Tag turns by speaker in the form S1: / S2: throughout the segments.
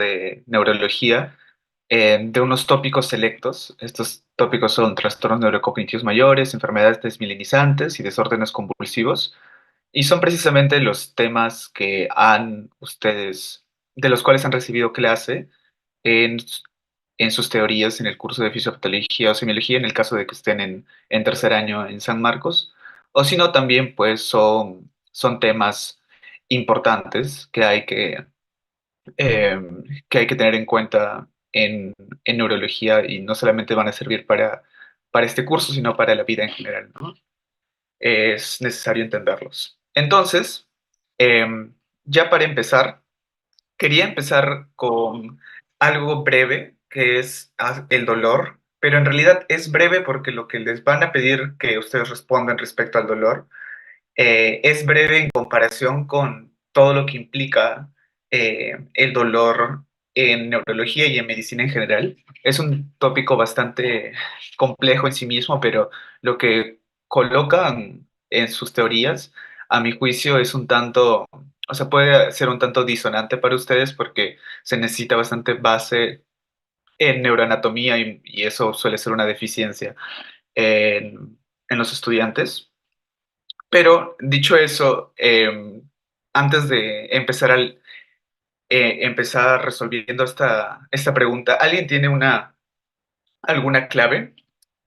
S1: de neurología de unos tópicos selectos. Estos tópicos son trastornos neurocognitivos mayores, enfermedades desmielinizantes y desórdenes convulsivos. Y son precisamente los temas que de los cuales han recibido clase en, en sus teorías en el curso de fisiopatología o semiología, en el caso de que estén en tercer año en San Marcos. O si no, también pues son temas importantes eh, que hay que tener en cuenta en neurología y no solamente van a servir para este curso, sino para la vida en general, ¿no? Es necesario entenderlos. Entonces, ya para empezar, quería empezar con algo breve, que es el dolor, pero en realidad es breve porque lo que les van a pedir que ustedes respondan respecto al dolor es breve en comparación con todo lo que implica el dolor en neurología y en medicina en general. Es un tópico bastante complejo en sí mismo, pero lo que colocan en sus teorías, a mi juicio, es un tanto, o sea, puede ser un tanto disonante para ustedes porque se necesita bastante base en neuroanatomía y eso suele ser una deficiencia en los estudiantes. Pero dicho eso, antes de empezar resolviendo esta pregunta, ¿alguien tiene alguna clave?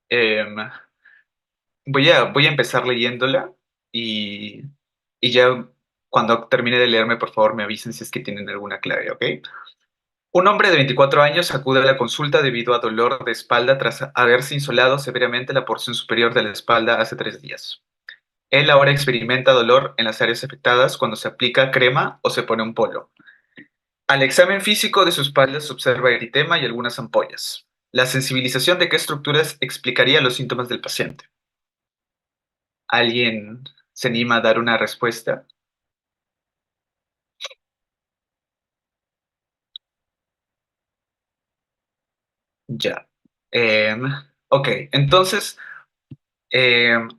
S1: Em, voy a empezar leyéndola y, y ya cuando termine de leerme, por favor, me avisen si es que tienen alguna clave, ¿ok? Un hombre de 24 años acude a la consulta debido a dolor de espalda tras haberse insolado severamente la porción superior de la espalda hace 3 días. Él ahora experimenta dolor en las áreas afectadas cuando se aplica crema o se pone un polo. Al examen físico de su espalda se observa eritema y algunas ampollas. La sensibilización de qué estructuras explicaría los síntomas del paciente. ¿Alguien se anima a dar una respuesta? Ya. Em, ok, entonces,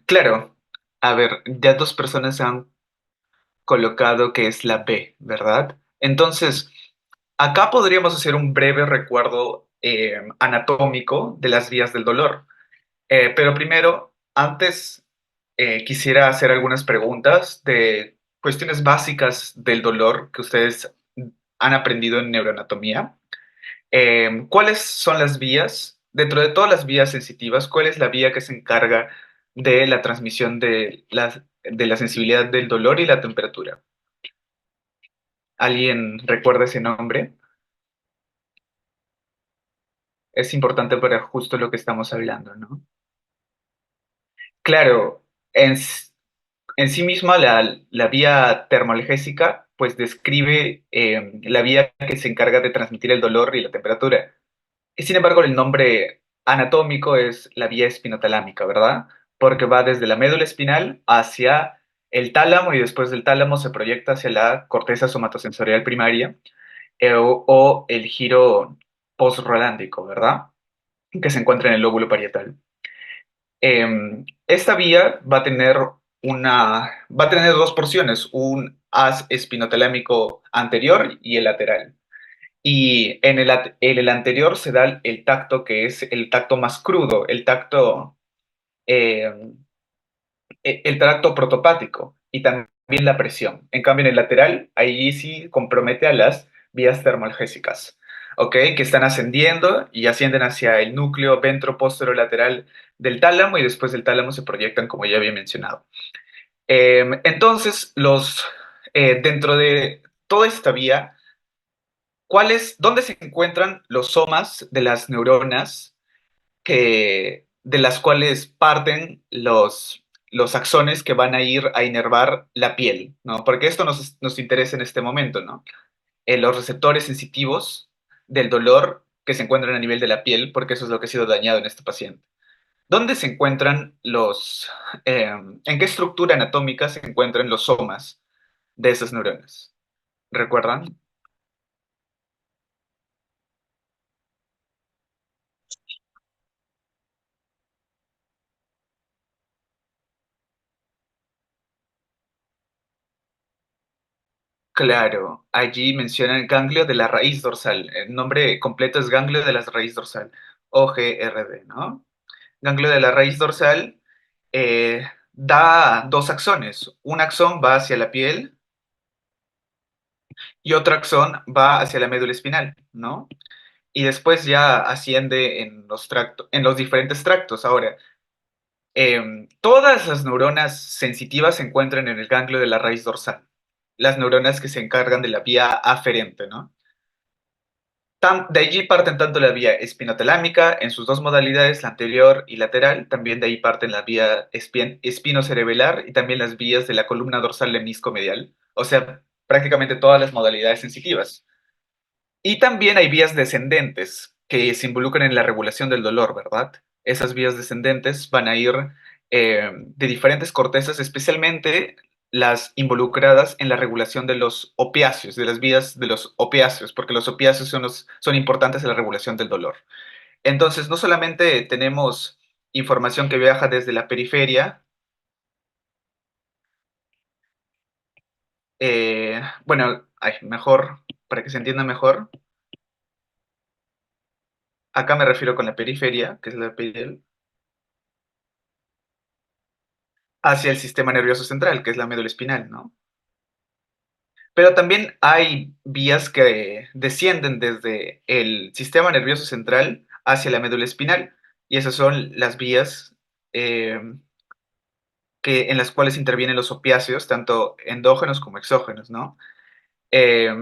S1: claro, a ver, ya dos personas han colocado que es la B, ¿verdad? Entonces, acá podríamos hacer un breve recuerdo anatómico de las vías del dolor. Pero primero, antes quisiera hacer algunas preguntas de cuestiones básicas del dolor que ustedes han aprendido en neuroanatomía. ¿Cuáles son las vías? Dentro de todas las vías sensitivas, ¿cuál es la vía que se encarga de la transmisión de la sensibilidad del dolor y la temperatura? ¿Alguien recuerda ese nombre? Es importante para justo lo que estamos hablando, ¿no? Claro, en sí misma la vía termoalgésica pues describe la vía que se encarga de transmitir el dolor y la temperatura. Sin embargo, el nombre anatómico es la vía espinotalámica, ¿verdad? Porque va desde la médula espinal hacia el tálamo y después del tálamo se proyecta hacia la corteza somatosensorial primaria o el giro postrolándico, ¿verdad? Que se encuentra en el lóbulo parietal. Esta vía va a tener dos porciones, un haz espinotalámico anterior y el lateral. Y en el anterior se da el tacto que es el tacto más crudo, eh, el tracto protopático y también la presión. En cambio, en el lateral, ahí sí compromete a las vías termoalgésicas, ¿ok? Que están ascendiendo y ascienden hacia el núcleo ventroposterolateral del tálamo y después del tálamo se proyectan, como ya había mencionado. Entonces, dentro de toda esta vía, ¿dónde se encuentran los somas de las neuronas de las cuales parten los axones que van a ir a inervar la piel, ¿no? Porque esto nos interesa en este momento, ¿no? Los receptores sensitivos del dolor que se encuentran a nivel de la piel, porque eso es lo que ha sido dañado en este paciente. ¿Dónde se encuentran en qué estructura anatómica se encuentran los somas de esas neuronas? ¿Recuerdan? Claro, allí menciona el ganglio de la raíz dorsal. El nombre completo es ganglio de la raíz dorsal, OGRD, ¿no? Ganglio de la raíz dorsal da dos axones. Un axón va hacia la piel y otro axón va hacia la médula espinal, ¿no? Y después ya asciende en los diferentes tractos. Ahora, todas las neuronas sensitivas se encuentran en el ganglio de la raíz dorsal, las neuronas que se encargan de la vía aferente, ¿no? De allí parten tanto la vía espinotalámica en sus dos modalidades, la anterior y lateral, también de ahí parten la vía espinocerebelar y también las vías de la columna dorsal lemnisco-medial, o sea, prácticamente todas las modalidades sensitivas. Y también hay vías descendentes que se involucran en la regulación del dolor, ¿verdad? Esas vías descendentes van a ir de diferentes cortezas, especialmente las involucradas en la regulación de los opiáceos, de las vías de los opiáceos, porque los opiáceos son importantes en la regulación del dolor. Entonces, no solamente tenemos información que viaja desde la periferia, bueno, mejor, para que se entienda mejor, acá me refiero con la periferia, que es la piel, hacia el sistema nervioso central, que es la médula espinal, ¿no? Pero también hay vías que descienden desde el sistema nervioso central hacia la médula espinal, y esas son las vías eh, en las cuales intervienen los opiáceos, tanto endógenos como exógenos, ¿no? Eh,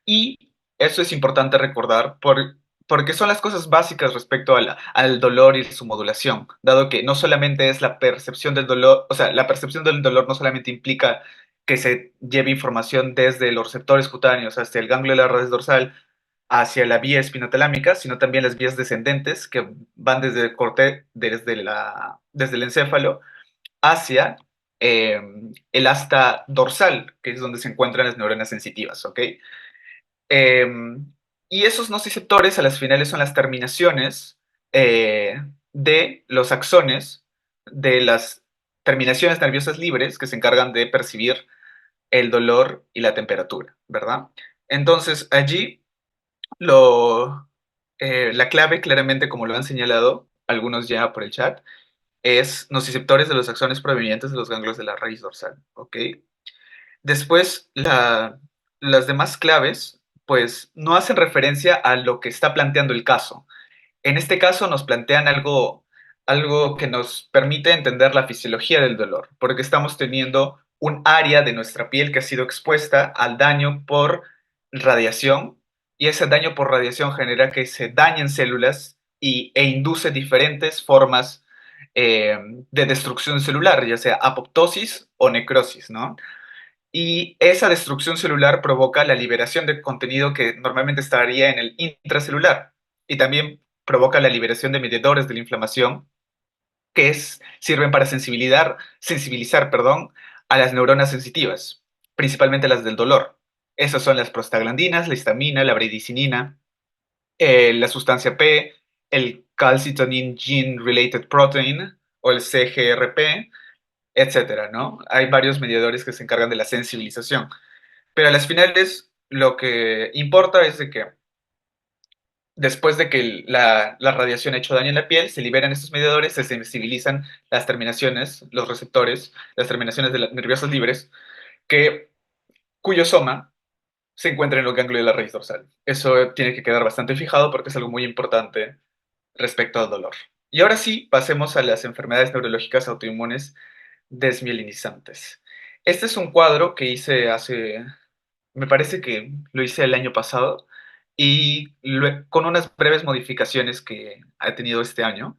S1: y eso es importante recordar porque son las cosas básicas respecto al dolor y su modulación, dado que no solamente es la percepción del dolor, o sea, la percepción del dolor no solamente implica que se lleve información desde los receptores cutáneos hasta el ganglio de la raíz dorsal hacia la vía espinotalámica, sino también las vías descendentes que van desde el corte, desde el encéfalo hacia eh, el asta dorsal, que es donde se encuentran las neuronas sensitivas, ¿ok? Eh, y esos nociceptores a las finales son las terminaciones de los axones de las terminaciones nerviosas libres que se encargan de percibir el dolor y la temperatura, ¿verdad? Entonces allí lo, la clave, claramente, como lo han señalado algunos ya por el chat, es nociceptores de los axones provenientes de los ganglios de la raíz dorsal, ¿ok? Después, las demás claves, pues, no hacen referencia a lo que está planteando el caso. En este caso nos plantean algo que nos permite entender la fisiología del dolor, porque estamos teniendo un área de nuestra piel que ha sido expuesta al daño por radiación, y ese daño por radiación genera que se dañen células e induce diferentes formas de destrucción celular, ya sea apoptosis o necrosis, ¿no? Y esa destrucción celular provoca la liberación de contenido que normalmente estaría en el intracelular y también provoca la liberación de mediadores de la inflamación sirven para sensibilizar, perdón, a las neuronas sensitivas, principalmente las del dolor. Esas son las prostaglandinas, la histamina, la bradicininina, la sustancia P, el calcitonin gene related protein o el CGRP, etcétera, ¿no? Hay varios mediadores que se encargan de la sensibilización. Pero a las finales lo que importa es de que después de que la radiación ha hecho daño en la piel, se liberan estos mediadores, se sensibilizan las terminaciones, los receptores, las terminaciones de las nerviosas libres, cuyo soma se encuentra en el ganglio de la raíz dorsal. Eso tiene que quedar bastante fijado porque es algo muy importante respecto al dolor. Y ahora sí, pasemos a las enfermedades neurológicas autoinmunes desmielinizantes. Este es un cuadro que hice me parece que lo hice el año pasado y con unas breves modificaciones que ha tenido este año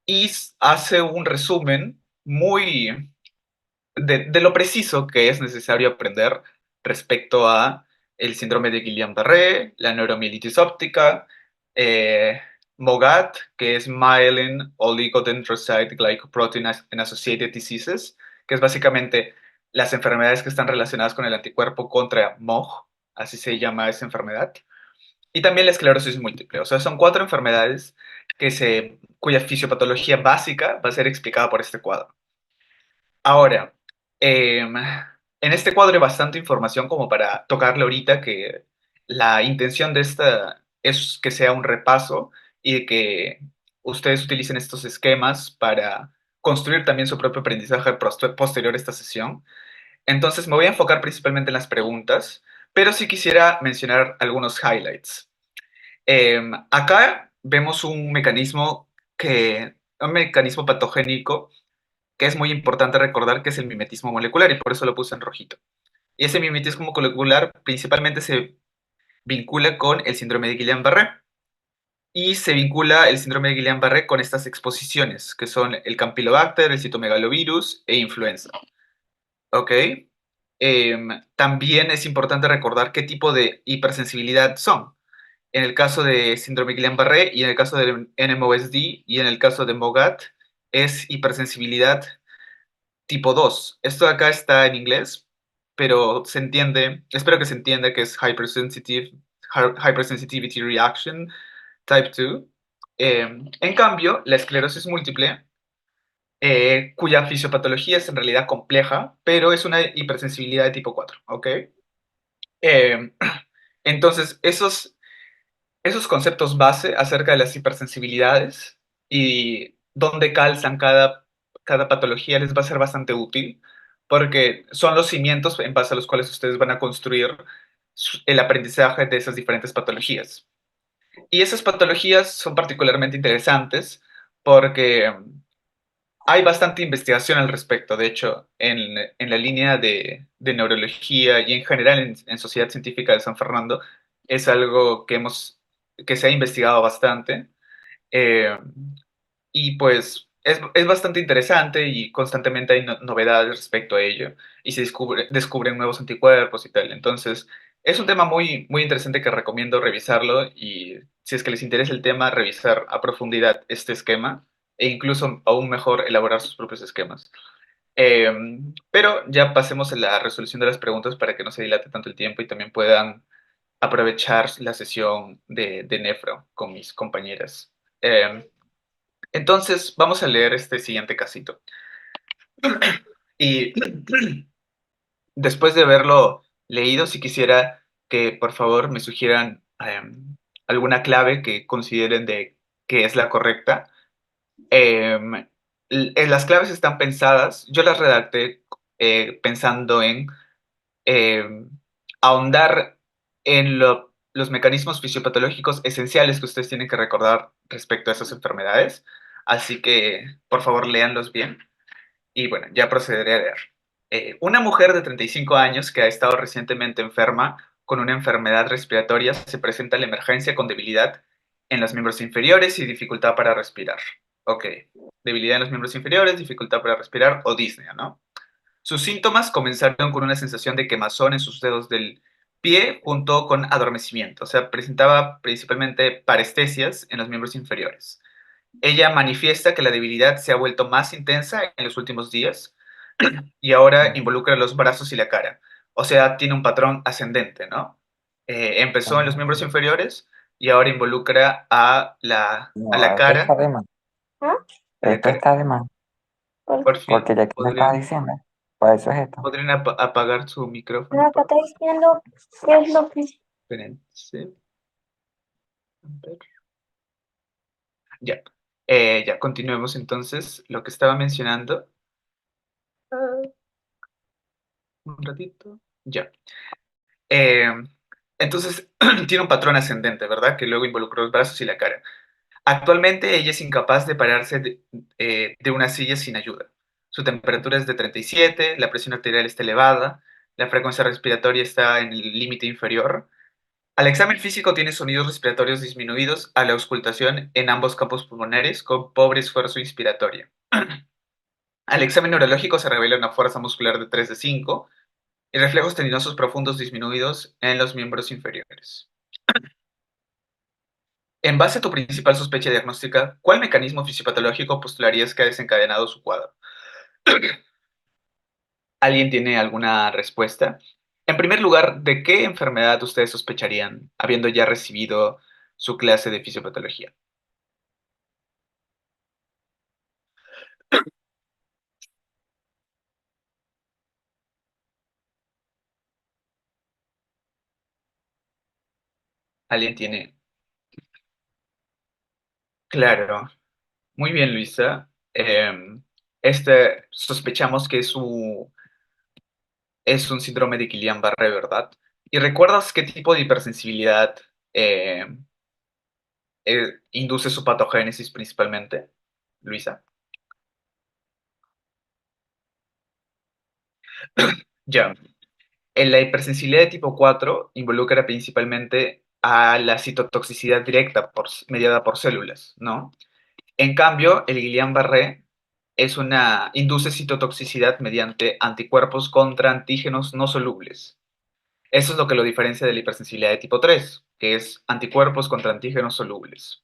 S1: y hace un resumen muy de lo preciso que es necesario aprender respecto a el síndrome de Guillain-Barré, la neuromielitis óptica, eh, MOGAD, que es Myelin Oligodendrocyte Glycoprotein and Associated Diseases, que es básicamente las enfermedades que están relacionadas con el anticuerpo contra MOG, así se llama esa enfermedad, y también la esclerosis múltiple. O sea, son cuatro enfermedades cuya fisiopatología básica va a ser explicada por este cuadro. Ahora, em, en este cuadro hay bastante información como para tocarle ahorita, que la intención de esta es que sea un repaso y que ustedes utilicen estos esquemas para construir también su propio aprendizaje posterior a esta sesión. Entonces me voy a enfocar principalmente en las preguntas, pero sí quisiera mencionar algunos highlights. Acá vemos un mecanismo patogénico que es muy importante recordar, que es el mimetismo molecular, y por eso lo puse en rojito. Y ese mimetismo molecular principalmente se vincula con el síndrome de Guillain-Barré. Y se vincula el síndrome de Guillain-Barré con estas exposiciones, que son el Campylobacter, el citomegalovirus e influenza. ¿Ok? También es importante recordar qué tipo de hipersensibilidad son. En el caso de síndrome de Guillain-Barré y en el caso del NMOSD y en el caso de MOGAD es hipersensibilidad tipo 2. Esto acá está en inglés, pero se entiende, espero que se entienda que es Hypersensitivity Reaction Type 2. En cambio, la esclerosis múltiple, cuya fisiopatología es en realidad compleja, pero es una hipersensibilidad de tipo 4, ¿ok? Eh, entonces, esos conceptos base acerca de las hipersensibilidades y dónde calzan cada patología les va a ser bastante útil, porque son los cimientos en base a los cuales ustedes van a construir el aprendizaje de esas diferentes patologías. Y esas patologías son particularmente interesantes porque hay bastante investigación al respecto. De hecho, en la línea de neurología y en general en Sociedad Científica de San Fernando es algo que se ha investigado bastante. Eh, y pues es bastante interesante y constantemente hay novedades respecto a ello y se descubren nuevos anticuerpos y tal. Entonces, es un tema muy, muy interesante que recomiendo revisarlo y si es que les interesa el tema, revisar a profundidad este esquema e incluso aún mejor elaborar sus propios esquemas. Eh, pero ya pasemos a la resolución de las preguntas para que no se dilate tanto el tiempo y también puedan aprovechar la sesión de nefro con mis compañeras. Entonces, vamos a leer este siguiente casito. Y después de haberlo leído, si quisiera que por favor me sugieran alguna clave que consideren de que es la correcta. Las claves están pensadas, yo las redacté pensando en eh, ahondar en los mecanismos fisiopatológicos esenciales que ustedes tienen que recordar respecto a esas enfermedades. Así que, por favor, léanlos bien. Y bueno, ya procederé a leer. Una mujer de 35 años que ha estado recientemente enferma con una enfermedad respiratoria se presenta a la emergencia con debilidad en los miembros inferiores y dificultad para respirar. Ok, debilidad en los miembros inferiores, dificultad para respirar o disnea, ¿no? Sus síntomas comenzaron con una sensación de quemazón en sus dedos del pie junto con adormecimiento. O sea, presentaba principalmente parestesias en los miembros inferiores. Ella manifiesta que la debilidad se ha vuelto más intensa en los últimos días y ahora involucra los brazos y la cara. O sea, tiene un patrón ascendente, ¿no? Empezó en los miembros inferiores y ahora involucra a
S2: No,
S1: la
S2: esto
S1: cara.
S2: está de más.
S1: ¿Ah? A la
S2: Esto
S1: cara.
S2: está de más.
S1: Por fin,
S2: Porque ya que me estás diciendo, pues eso es esto.
S1: podrían apagar su micrófono,
S3: No, acá
S1: por
S3: está diciendo qué es lo que...
S1: Espérense. A ver. Ya. Ya, continuemos entonces. Lo que estaba mencionando. Un ratito. Ya. Eh, entonces, tiene un patrón ascendente, ¿verdad? Que luego involucra los brazos y la cara. Actualmente ella es incapaz de pararse de una silla sin ayuda. Su temperatura es de 37, la presión arterial está elevada, la frecuencia respiratoria está en el límite inferior. Al examen físico tiene sonidos respiratorios disminuidos a la auscultación en ambos campos pulmonares con pobre esfuerzo inspiratorio. Al examen neurológico se revela una fuerza muscular de 3 de 5 y reflejos tendinosos profundos disminuidos en los miembros inferiores. En base a tu principal sospecha diagnóstica, ¿cuál mecanismo fisiopatológico postularías que ha desencadenado su cuadro? ¿Alguien tiene alguna respuesta? En primer lugar, ¿de qué enfermedad ustedes sospecharían habiendo ya recibido su clase de fisiopatología? ¿Alguien tiene? Claro. Muy bien, Luisa. Sospechamos que es un síndrome de Guillain-Barré, ¿verdad? ¿Y recuerdas qué tipo de hipersensibilidad induce su patogénesis principalmente, Luisa? Ya. En la hipersensibilidad de tipo 4 involucra principalmente a la citotoxicidad directa mediada por células, ¿no? En cambio, el Guillain-Barré induce citotoxicidad mediante anticuerpos contra antígenos no solubles. Eso es lo que lo diferencia de la hipersensibilidad de tipo 3, que es anticuerpos contra antígenos solubles.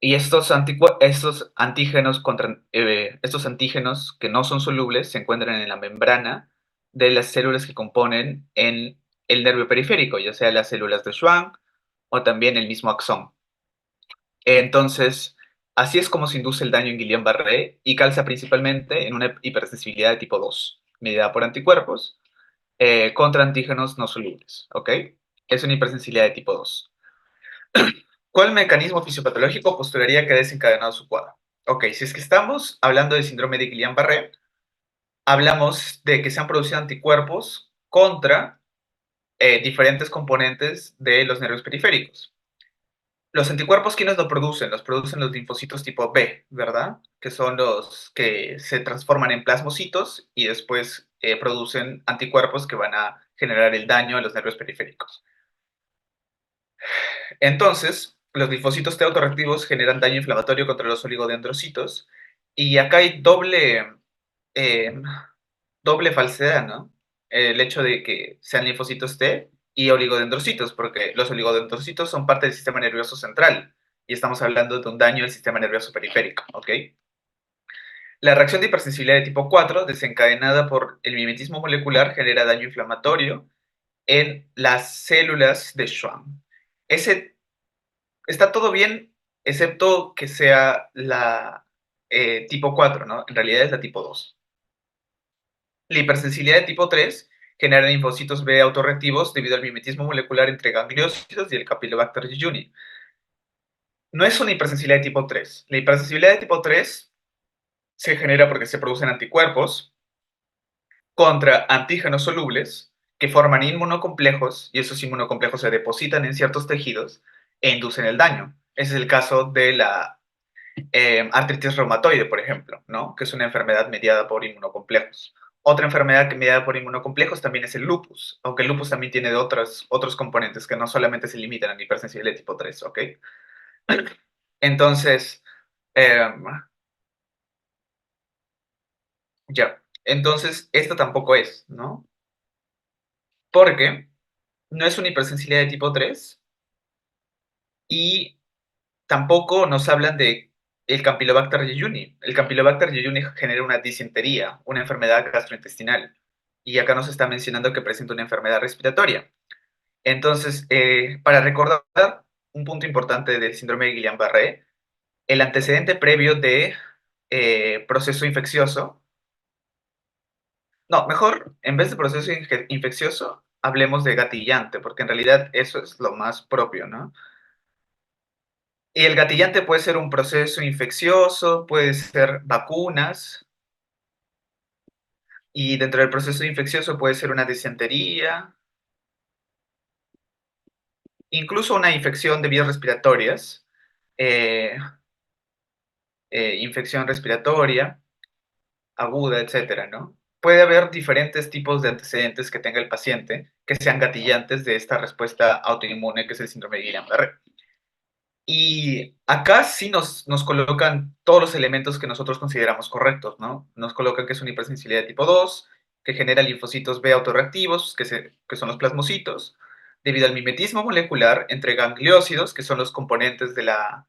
S1: Y estos antígenos que no son solubles se encuentran en la membrana de las células que componen en el nervio periférico, ya sea las células de Schwann o también el mismo axón. Entonces, así es como se induce el daño en Guillain-Barré y calza principalmente en una hipersensibilidad de tipo 2, medida por anticuerpos contra antígenos no solubles, ¿ok? Es una hipersensibilidad de tipo 2. ¿Cuál mecanismo fisiopatológico postularía que ha desencadenado su cuadro? Ok, si es que estamos hablando de síndrome de Guillain-Barré, hablamos de que se han producido anticuerpos contra diferentes componentes de los nervios periféricos. Los anticuerpos, ¿quiénes lo producen? Los producen los linfocitos tipo B, ¿verdad? Que son los que se transforman en plasmocitos y después producen anticuerpos que van a generar el daño a los nervios periféricos. Entonces, los linfocitos T autorreactivos generan daño inflamatorio contra los oligodendrocitos y acá hay eh, doble falsedad, ¿no? El hecho de que sean linfocitos T y oligodendrocitos, porque los oligodendrocitos son parte del sistema nervioso central y estamos hablando de un daño al sistema nervioso periférico, ¿ok? La reacción de hipersensibilidad de tipo 4, desencadenada por el mimetismo molecular, genera daño inflamatorio en las células de Schwann. Ese está todo bien, excepto que sea la tipo 4, ¿no? En realidad es la tipo 2. La hipersensibilidad de tipo 3 genera linfocitos B autorreactivos debido al mimetismo molecular entre gangliósidos y el Campylobacter jejuni. No es una hipersensibilidad de tipo 3. La hipersensibilidad de tipo 3 se genera porque se producen anticuerpos contra antígenos solubles que forman inmunocomplejos y esos inmunocomplejos se depositan en ciertos tejidos e inducen el daño. Ese es el caso de la artritis reumatoide, por ejemplo, ¿no? Que es una enfermedad mediada por inmunocomplejos. Otra enfermedad mediada por inmunocomplejos también es el lupus, aunque el lupus también tiene otros componentes que no solamente se limitan a la hipersensibilidad tipo 3, ¿ok? Entonces, eh, ya, entonces esto tampoco es, ¿no? Porque no es una hipersensibilidad de tipo 3 y tampoco nos hablan de el Campylobacter jejuni. El Campylobacter jejuni genera una disentería, una enfermedad gastrointestinal. Y acá nos está mencionando que presenta una enfermedad respiratoria. Entonces, para recordar un punto importante del síndrome de Guillain-Barré, el antecedente previo de proceso infeccioso, no, mejor, en vez de proceso infeccioso, hablemos de gatillante, porque en realidad eso es lo más propio, ¿no? Y el gatillante puede ser un proceso infeccioso, puede ser vacunas, y dentro del proceso infeccioso puede ser una disentería, incluso una infección de vías respiratorias, eh, infección respiratoria aguda, etcétera, ¿no? Puede haber diferentes tipos de antecedentes que tenga el paciente que sean gatillantes de esta respuesta autoinmune que es el síndrome de Guillain-Barré. Y acá sí nos colocan todos los elementos que nosotros consideramos correctos, ¿no? Nos colocan que es una hipersensibilidad de tipo 2, que genera linfocitos B autorreactivos, que son los plasmocitos, debido al mimetismo molecular entre gangliósidos, que son los componentes de las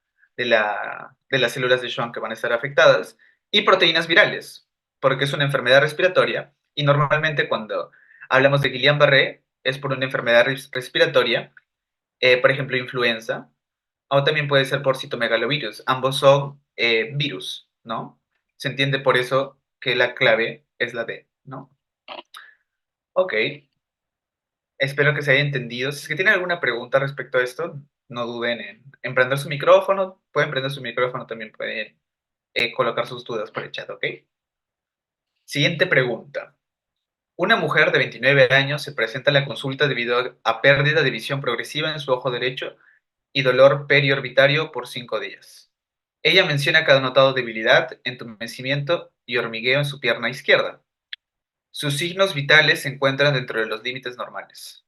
S1: células de Schwann que van a estar afectadas, y proteínas virales, porque es una enfermedad respiratoria, y normalmente cuando hablamos de Guillain-Barré es por una enfermedad respiratoria, por ejemplo, influenza, o también puede ser por citomegalovirus. Ambos son virus, ¿no? Se entiende por eso que la clave es la D, ¿no? Ok. Espero que se haya entendido. Si es que tienen alguna pregunta respecto a esto, no duden en prender su micrófono. Pueden prender su micrófono, también pueden colocar sus dudas por el chat, ¿ok? Siguiente pregunta. Una mujer de 29 años se presenta a la consulta debido a pérdida de visión progresiva en su ojo derecho y dolor periorbitario por 5 días. Ella menciona que ha notado debilidad, entumecimiento y hormigueo en su pierna izquierda. Sus signos vitales se encuentran dentro de los límites normales.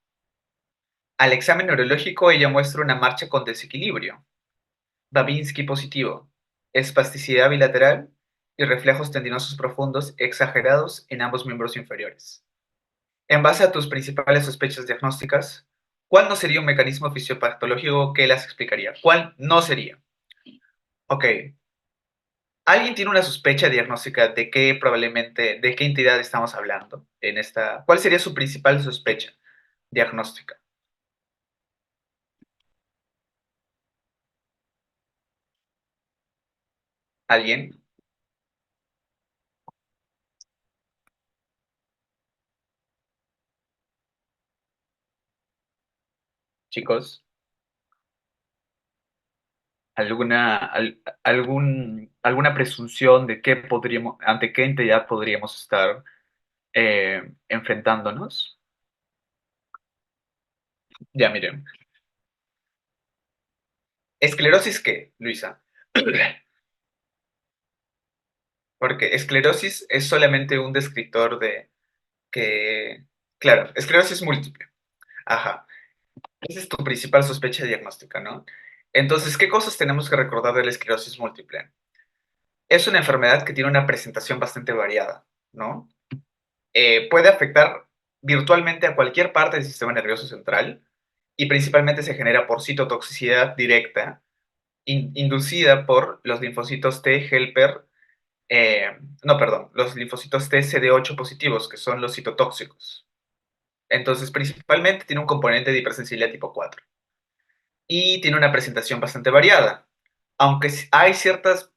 S1: Al examen neurológico, ella muestra una marcha con desequilibrio, Babinski positivo, espasticidad bilateral y reflejos tendinosos profundos exagerados en ambos miembros inferiores. En base a tus principales sospechas diagnósticas, ¿cuál no sería un mecanismo fisiopatológico que las explicaría? ¿Cuál no sería? Ok. ¿Alguien tiene una sospecha diagnóstica de qué probablemente, de qué entidad estamos hablando en esta? ¿Cuál sería su principal sospecha diagnóstica? ¿Alguien? Chicos, alguna presunción de qué podríamos, ante qué entidad podríamos estar enfrentándonos? Ya, miren. ¿Esclerosis qué, Luisa? Porque esclerosis es solamente un descriptor de que, claro, esclerosis múltiple. Ajá. Esa es tu principal sospecha diagnóstica, ¿no? Entonces, ¿qué cosas tenemos que recordar de la esclerosis múltiple? Es una enfermedad que tiene una presentación bastante variada, ¿no? Puede afectar virtualmente a cualquier parte del sistema nervioso central y principalmente se genera por citotoxicidad directa inducida por los linfocitos T helper, no, perdón, los linfocitos T CD8 positivos, que son los citotóxicos. Entonces, principalmente tiene un componente de hipersensibilidad tipo 4 y tiene una presentación bastante variada, aunque hay ciertas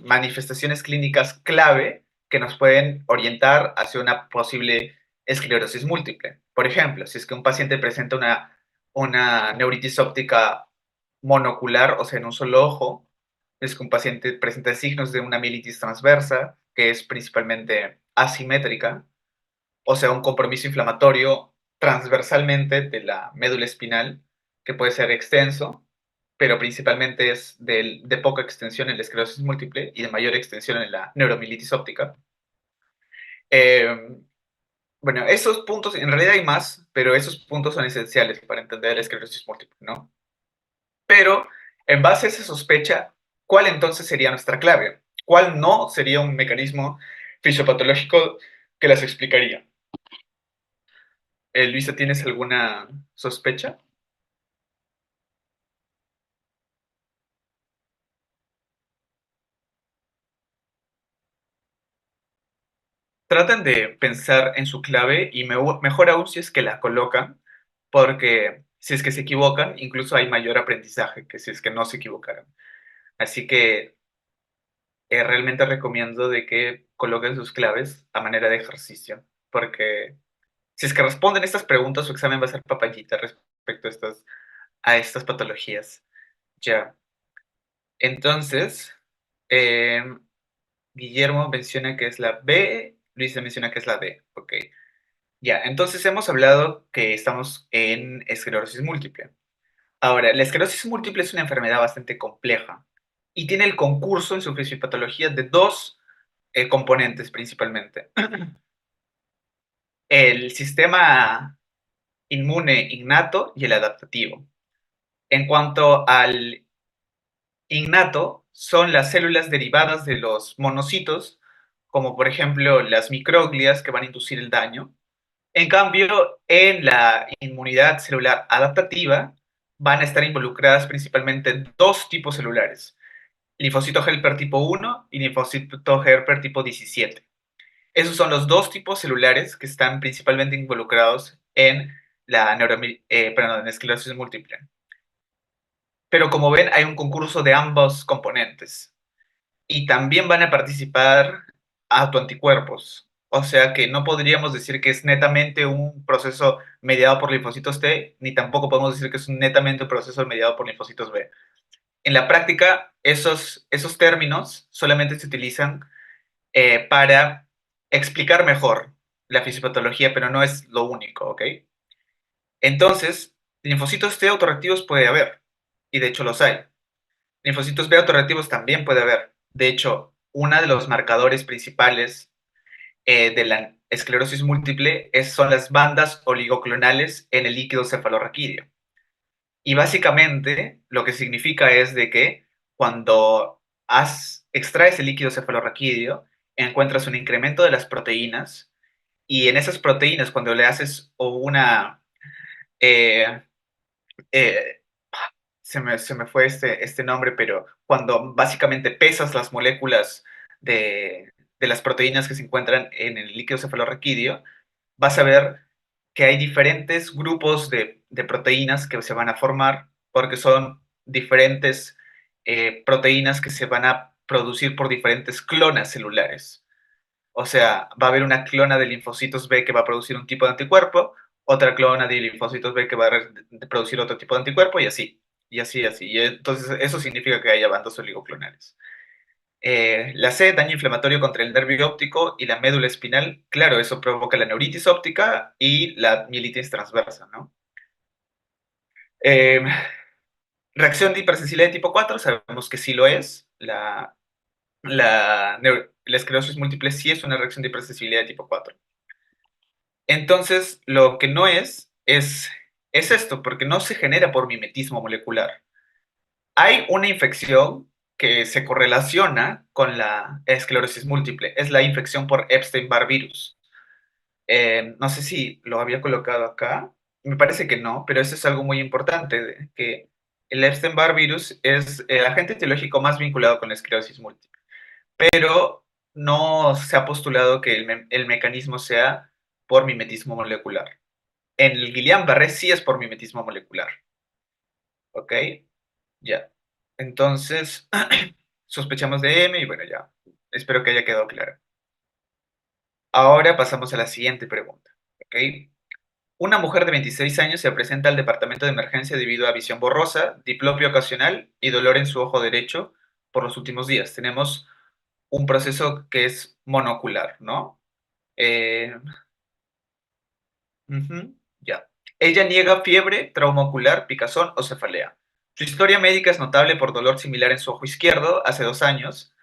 S1: manifestaciones clínicas clave que nos pueden orientar hacia una posible esclerosis múltiple. Por ejemplo, si es que un paciente presenta una neuritis óptica monocular, o sea, en un solo ojo, es que un paciente presenta signos de una mielitis transversa, que es principalmente asimétrica, o sea, un compromiso inflamatorio transversalmente de la médula espinal, que puede ser extenso, pero principalmente es de poca extensión en la esclerosis múltiple y de mayor extensión en la neuromielitis óptica. Bueno, esos puntos, en realidad hay más, pero esos puntos son esenciales para entender la esclerosis múltiple, ¿no? Pero, en base a esa sospecha, ¿cuál entonces sería nuestra clave? ¿Cuál no sería un mecanismo fisiopatológico que las explicaría? Luisa, ¿tienes alguna sospecha? Traten de pensar en su clave y mejor aún si es que la colocan, porque si es que se equivocan, incluso hay mayor aprendizaje que si es que no se equivocaran. Así que realmente recomiendo de que coloquen sus claves a manera de ejercicio, porque si es que responden estas preguntas, su examen va a ser papayita respecto a estas patologías. Ya. Entonces, eh, Guillermo menciona que es la B, Luisa menciona que es la D. Ok. Ya, entonces hemos hablado que estamos en esclerosis múltiple. Ahora, la esclerosis múltiple es una enfermedad bastante compleja y tiene el concurso en su fisiopatología de dos componentes principalmente. El sistema inmune innato y el adaptativo. En cuanto al innato, son las células derivadas de los monocitos, como por ejemplo las microglias que van a inducir el daño. En cambio, en la inmunidad celular adaptativa van a estar involucradas principalmente dos tipos celulares, linfocito helper tipo 1 y linfocito helper tipo 17. Esos son los dos tipos celulares que están principalmente involucrados en en esclerosis múltiple. Pero como ven, hay un concurso de ambos componentes y también van a participar autoanticuerpos. o sea que no podríamos decir que es netamente un proceso mediado por linfocitos T, ni tampoco podemos decir que es netamente un proceso mediado por linfocitos B. En la práctica, esos términos solamente se utilizan para explicar mejor la fisiopatología, pero no es lo único, ¿ok? Entonces, linfocitos T autorreactivos puede haber, y de hecho los hay. Linfocitos B autorreactivos también puede haber. De hecho, uno de los marcadores principales de la esclerosis múltiple son las bandas oligoclonales en el líquido cefalorraquídeo. Y básicamente lo que significa es de que cuando extraes el líquido cefalorraquídeo, encuentras un incremento de las proteínas y en esas proteínas cuando le haces una... eh, eh, se me fue este nombre, pero cuando básicamente pesas las moléculas de las proteínas que se encuentran en el líquido cefalorraquídeo, vas a ver que hay diferentes grupos de proteínas que se van a formar porque son diferentes proteínas que se van a producir por diferentes clonas celulares. O sea, va a haber una clona de linfocitos B que va a producir un tipo de anticuerpo, otra clona de linfocitos B que va a producir otro tipo de anticuerpo y así, y así, así. Y entonces eso significa que haya bandas oligoclonales. La C, daño inflamatorio contra el nervio óptico y la médula espinal, claro, eso provoca la neuritis óptica y la mielitis transversa, ¿no? Eh, reacción de hipersensibilidad de tipo 4, sabemos que sí lo es. La esclerosis múltiple sí es una reacción de hipersensibilidad de tipo 4. Entonces, lo que no es esto, porque no se genera por mimetismo molecular. Hay una infección que se correlaciona con la esclerosis múltiple, es la infección por Epstein-Barr virus. No sé si lo había colocado acá, me parece que no, pero eso es algo muy importante, que el Epstein-Barr virus es el agente etiológico más vinculado con la esclerosis múltiple, pero no se ha postulado que el mecanismo sea por mimetismo molecular. En el Guillain-Barré sí es por mimetismo molecular, ¿ok? Ya. Entonces, sospechamos de M y bueno, ya. Espero que haya quedado claro. Ahora pasamos a la siguiente pregunta, ¿ok? Una mujer de 26 años se presenta al departamento de emergencia debido a visión borrosa, diplopia ocasional y dolor en su ojo derecho por los últimos días. Tenemos un proceso que es monocular, ¿no? Eh, ya. Ella niega fiebre, trauma ocular, picazón o cefalea. Su historia médica es notable por dolor similar en su ojo izquierdo hace 2 años,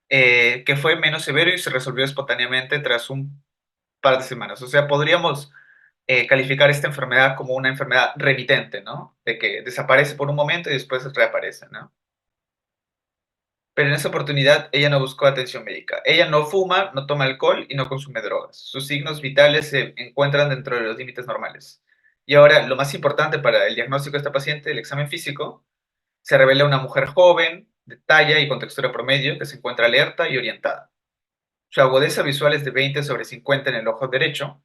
S1: que fue menos severo y se resolvió espontáneamente tras un par de semanas. O sea, podríamos calificar esta enfermedad como una enfermedad remitente, ¿no? De que desaparece por un momento y después reaparece, ¿no? Pero en esa oportunidad ella no buscó atención médica. Ella no fuma, no toma alcohol y no consume drogas. Sus signos vitales se encuentran dentro de los límites normales. Y ahora, lo más importante para el diagnóstico de esta paciente, el examen físico, se revela una mujer joven, de talla y con textura promedio, que se encuentra alerta y orientada. Su agudeza visual es de 20 sobre 50 en el ojo derecho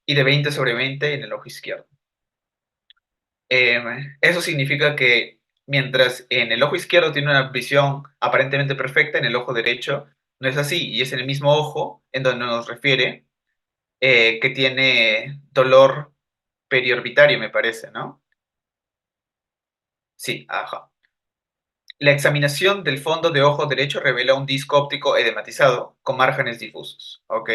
S1: y de 20 sobre 20 en el ojo izquierdo. Eso significa que mientras en el ojo izquierdo tiene una visión aparentemente perfecta, en el ojo derecho no es así, y es en el mismo ojo en donde nos refiere que tiene dolor periorbitario, me parece, ¿no? Sí, ajá. La examinación del fondo de ojo derecho revela un disco óptico edematizado con márgenes difusos, ¿ok?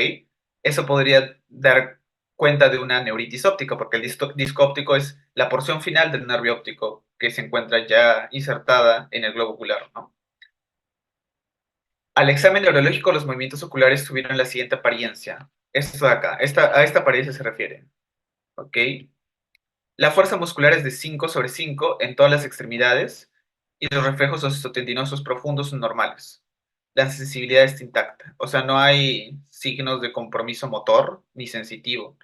S1: Eso podría dar cuenta de una neuritis óptica, porque el disco óptico es la porción final del nervio óptico que se encuentra ya insertada en el globo ocular, ¿no? Al examen neurológico, los movimientos oculares tuvieron la siguiente apariencia. Esto de acá, a esta apariencia se refiere, ¿ok? La fuerza muscular es de 5 sobre 5 en todas las extremidades y los reflejos osteotendinosos profundos son normales. La sensibilidad está intacta, o sea, no hay signos de compromiso motor ni sensitivo.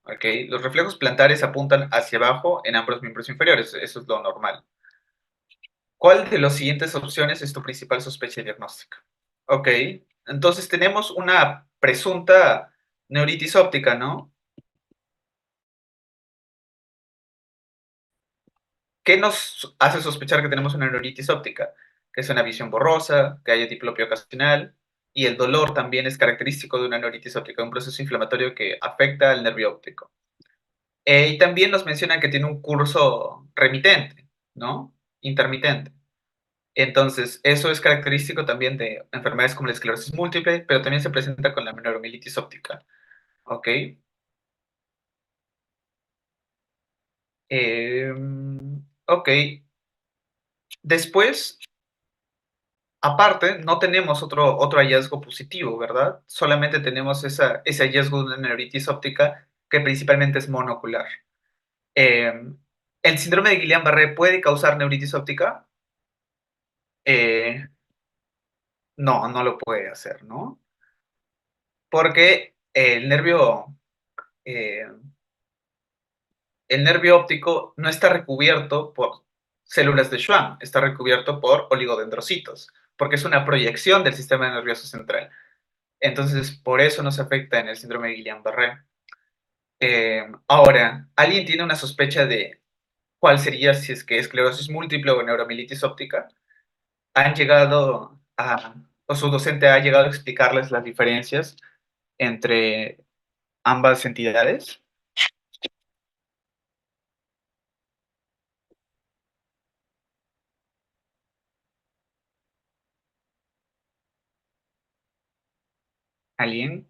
S1: ¿Ok? Los reflejos plantares apuntan hacia abajo en ambos miembros inferiores, eso es lo normal. ¿Cuál de las siguientes opciones es tu principal sospecha diagnóstica? Ok, entonces tenemos una presunta neuritis óptica, ¿no? ¿Qué nos hace sospechar que tenemos una neuritis óptica? Que es una visión borrosa, que haya diplopia ocasional, y el dolor también es característico de una neuritis óptica, un proceso inflamatorio que afecta al nervio óptico. Y también nos mencionan que tiene un curso remitente, ¿no? Intermitente. Entonces, eso es característico también de enfermedades como la esclerosis múltiple, pero también se presenta con la neuromielitis óptica, ¿ok? Ok. Después, aparte, no tenemos otro hallazgo positivo, ¿verdad? Solamente tenemos ese hallazgo de una neuritis óptica que principalmente es monocular. ¿El síndrome de Guillain-Barré puede causar neuritis óptica? Eh, no, no lo puede hacer, ¿no? Porque eh, el nervio óptico no está recubierto por células de Schwann, está recubierto por oligodendrocitos, porque es una proyección del sistema nervioso central. Entonces, por eso no se afecta en el síndrome de Guillain-Barré. Ahora, ¿alguien tiene una sospecha de cuál sería si es que esclerosis múltiple o neuromielitis óptica? Han llegado o su docente ha llegado a explicarles las diferencias entre ambas entidades. ¿Alguien?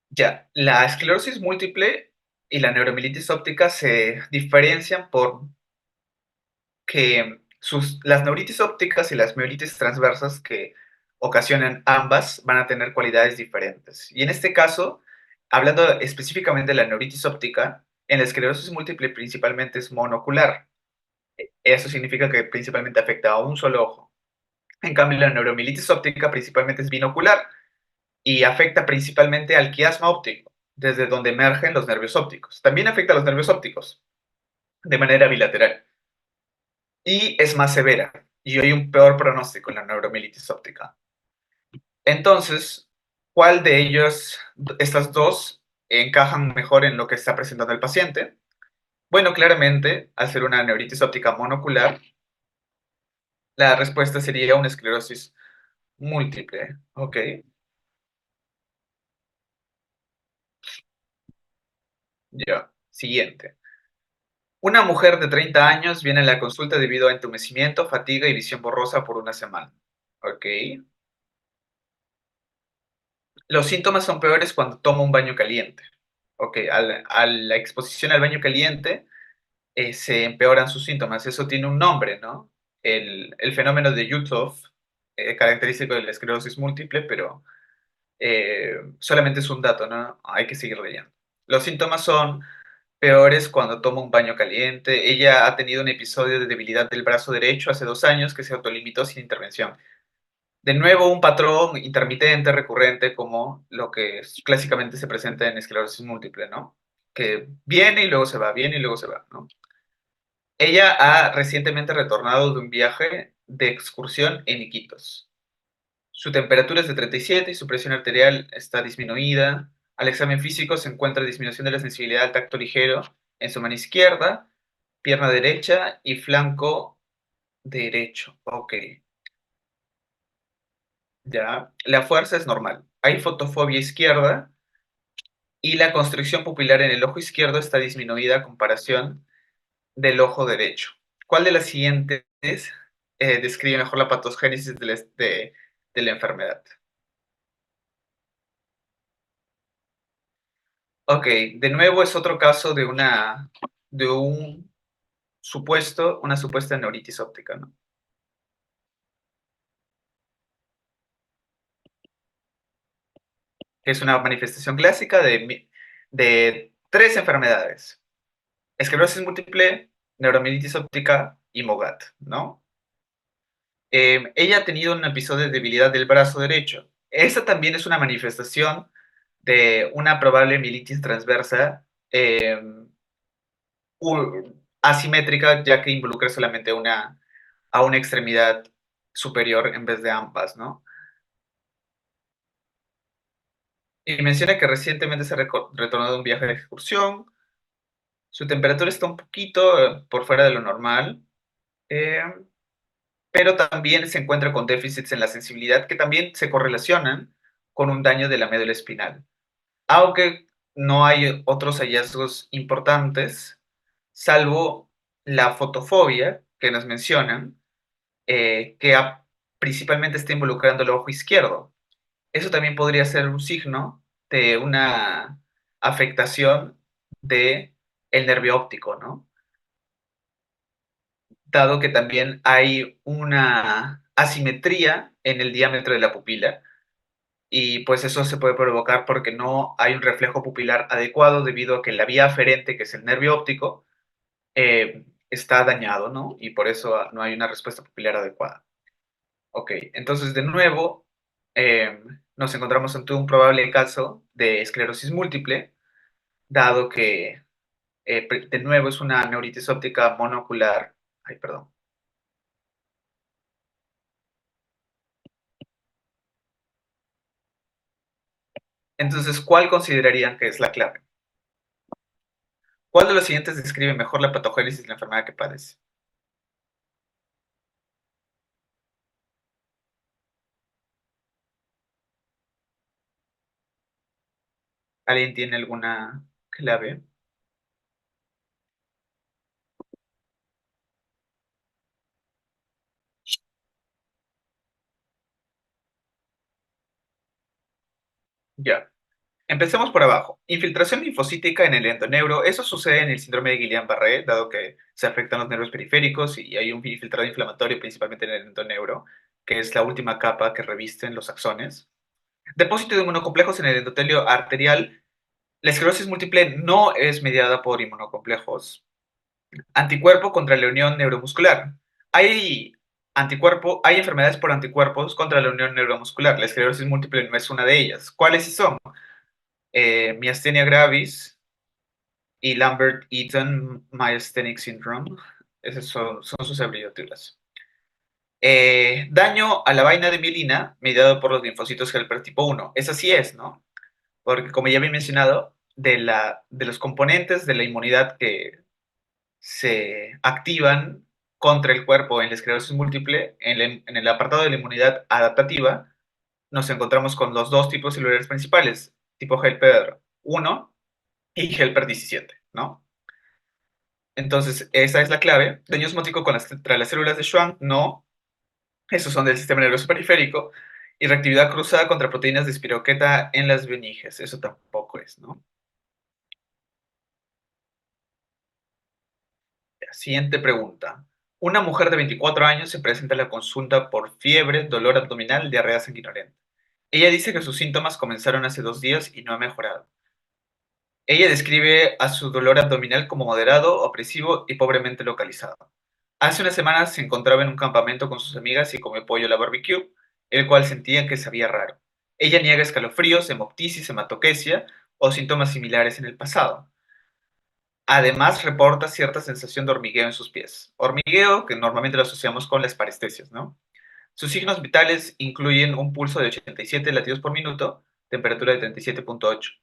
S1: Ya, la esclerosis múltiple y la neuromielitis óptica se diferencian por que las neuritis ópticas y las mielitis transversas que ocasionan ambas van a tener cualidades diferentes. Y en este caso, hablando específicamente de la neuritis óptica, en la esclerosis múltiple principalmente es monocular. Eso significa que principalmente afecta a un solo ojo. En cambio, la neuromielitis óptica principalmente es binocular y afecta principalmente al quiasma óptico, desde donde emergen los nervios ópticos. También afecta a los nervios ópticos de manera bilateral y es más severa y hay un peor pronóstico en la neuromielitis óptica. Entonces, ¿cuál de ellos, estas dos, encajan mejor en lo que está presentando el paciente? Bueno, claramente, al ser una neuritis óptica monocular, la respuesta sería una esclerosis múltiple, ¿ok? Ya, siguiente. Una mujer de 30 años viene a la consulta debido a entumecimiento, fatiga y visión borrosa por una semana. ¿Ok? Los síntomas son peores cuando toma un baño caliente. ¿Ok? A la exposición al baño caliente se empeoran sus síntomas. Eso tiene un nombre, ¿no? El fenómeno de Uthoff, característico de la esclerosis múltiple, pero solamente es un dato, ¿no? Hay que seguir leyendo. Los síntomas son peores cuando toma un baño caliente. Ella ha tenido un episodio de debilidad del brazo derecho hace 2 años que se autolimitó sin intervención. De nuevo, un patrón intermitente, recurrente, como lo que clásicamente se presenta en esclerosis múltiple, ¿no? Que viene y luego se va, viene y luego se va, ¿no? Ella ha recientemente retornado de un viaje de excursión en Iquitos. Su temperatura es de 37 y su presión arterial está disminuida. Al examen físico se encuentra disminución de la sensibilidad al tacto ligero en su mano izquierda, pierna derecha y flanco derecho. Ok, ya. La fuerza es normal. Hay fotofobia izquierda y la constricción pupilar en el ojo izquierdo está disminuida a comparación del ojo derecho. ¿Cuál de las siguientes describe mejor la patogénesis de la enfermedad? Ok, de nuevo es otro caso de una supuesta neuritis óptica, ¿no? Es una manifestación clásica de tres enfermedades: esclerosis múltiple, neuromielitis óptica y MOGAD, ¿no? Ella ha tenido un episodio de debilidad del brazo derecho. Esta también es una manifestación de una probable mielitis transversa asimétrica, ya que involucra solamente a una extremidad superior en vez de ambas, ¿no? Y menciona que recientemente se ha retornado de un viaje de excursión. Su temperatura está un poquito por fuera de lo normal. Eh, pero también se encuentra con déficits en la sensibilidad que también se correlacionan con un daño de la médula espinal. Aunque no hay otros hallazgos importantes, salvo la fotofobia que nos mencionan, que principalmente está involucrando el ojo izquierdo. Eso también podría ser un signo de una afectación de el nervio óptico, ¿no? Dado que también hay una asimetría en el diámetro de la pupila y pues eso se puede provocar porque no hay un reflejo pupilar adecuado debido a que la vía aferente, que es el nervio óptico, está dañado, ¿no? Y por eso no hay una respuesta pupilar adecuada. Ok, entonces de nuevo nos encontramos ante un probable caso de esclerosis múltiple, dado que de nuevo es una neuritis óptica monocular. Ay, perdón. Entonces, ¿cuál considerarían que es la clave? ¿Cuál de los siguientes describe mejor la patogénesis de la enfermedad que padece? ¿Alguien tiene alguna clave? Ya. Empecemos por abajo. Infiltración linfocítica en el endoneuro. Eso sucede en el síndrome de Guillain-Barré, dado que se afectan los nervios periféricos y hay un infiltrado inflamatorio principalmente en el endoneuro, que es la última capa que revisten los axones. Depósito de inmunocomplejos en el endotelio arterial. La esclerosis múltiple no es mediada por inmunocomplejos. Anticuerpo contra la unión neuromuscular. Hay hay enfermedades por anticuerpos contra la unión neuromuscular. La esclerosis múltiple no es una de ellas. ¿Cuáles sí son? Miastenia gravis y Lambert-Eaton myasthenic syndrome. Esas son sus abreviaturas. Daño a la vaina de mielina mediado por los linfocitos Helper tipo 1. Esa sí es, ¿no? Porque como ya había mencionado, de los componentes de la inmunidad que se activan contra el cuerpo en la esclerosis múltiple, en el apartado de la inmunidad adaptativa, nos encontramos con los dos tipos celulares principales, tipo Helper 1 y Helper 17, ¿no? Entonces, esa es la clave. Daño osmótico contra las células de Schwann, no. Esos son del sistema nervioso periférico. Y reactividad cruzada contra proteínas de espiroqueta en las veniges. Eso tampoco es, ¿no? Siguiente pregunta. Una mujer de 24 años se presenta a la consulta por fiebre, dolor abdominal, diarrea sanguinolenta. Ella dice que sus síntomas comenzaron hace 2 días y no ha mejorado. Ella describe a su dolor abdominal como moderado, opresivo y pobremente localizado. Hace unas semanas se encontraba en un campamento con sus amigas y comió pollo a la barbecue, el cual sentía que sabía raro. Ella niega escalofríos, hemoptisis, hematoquesia o síntomas similares en el pasado. Además, reporta cierta sensación de hormigueo en sus pies. Hormigueo que normalmente lo asociamos con las parestesias, ¿no? Sus signos vitales incluyen un pulso de 87 latidos por minuto, temperatura de 37,8.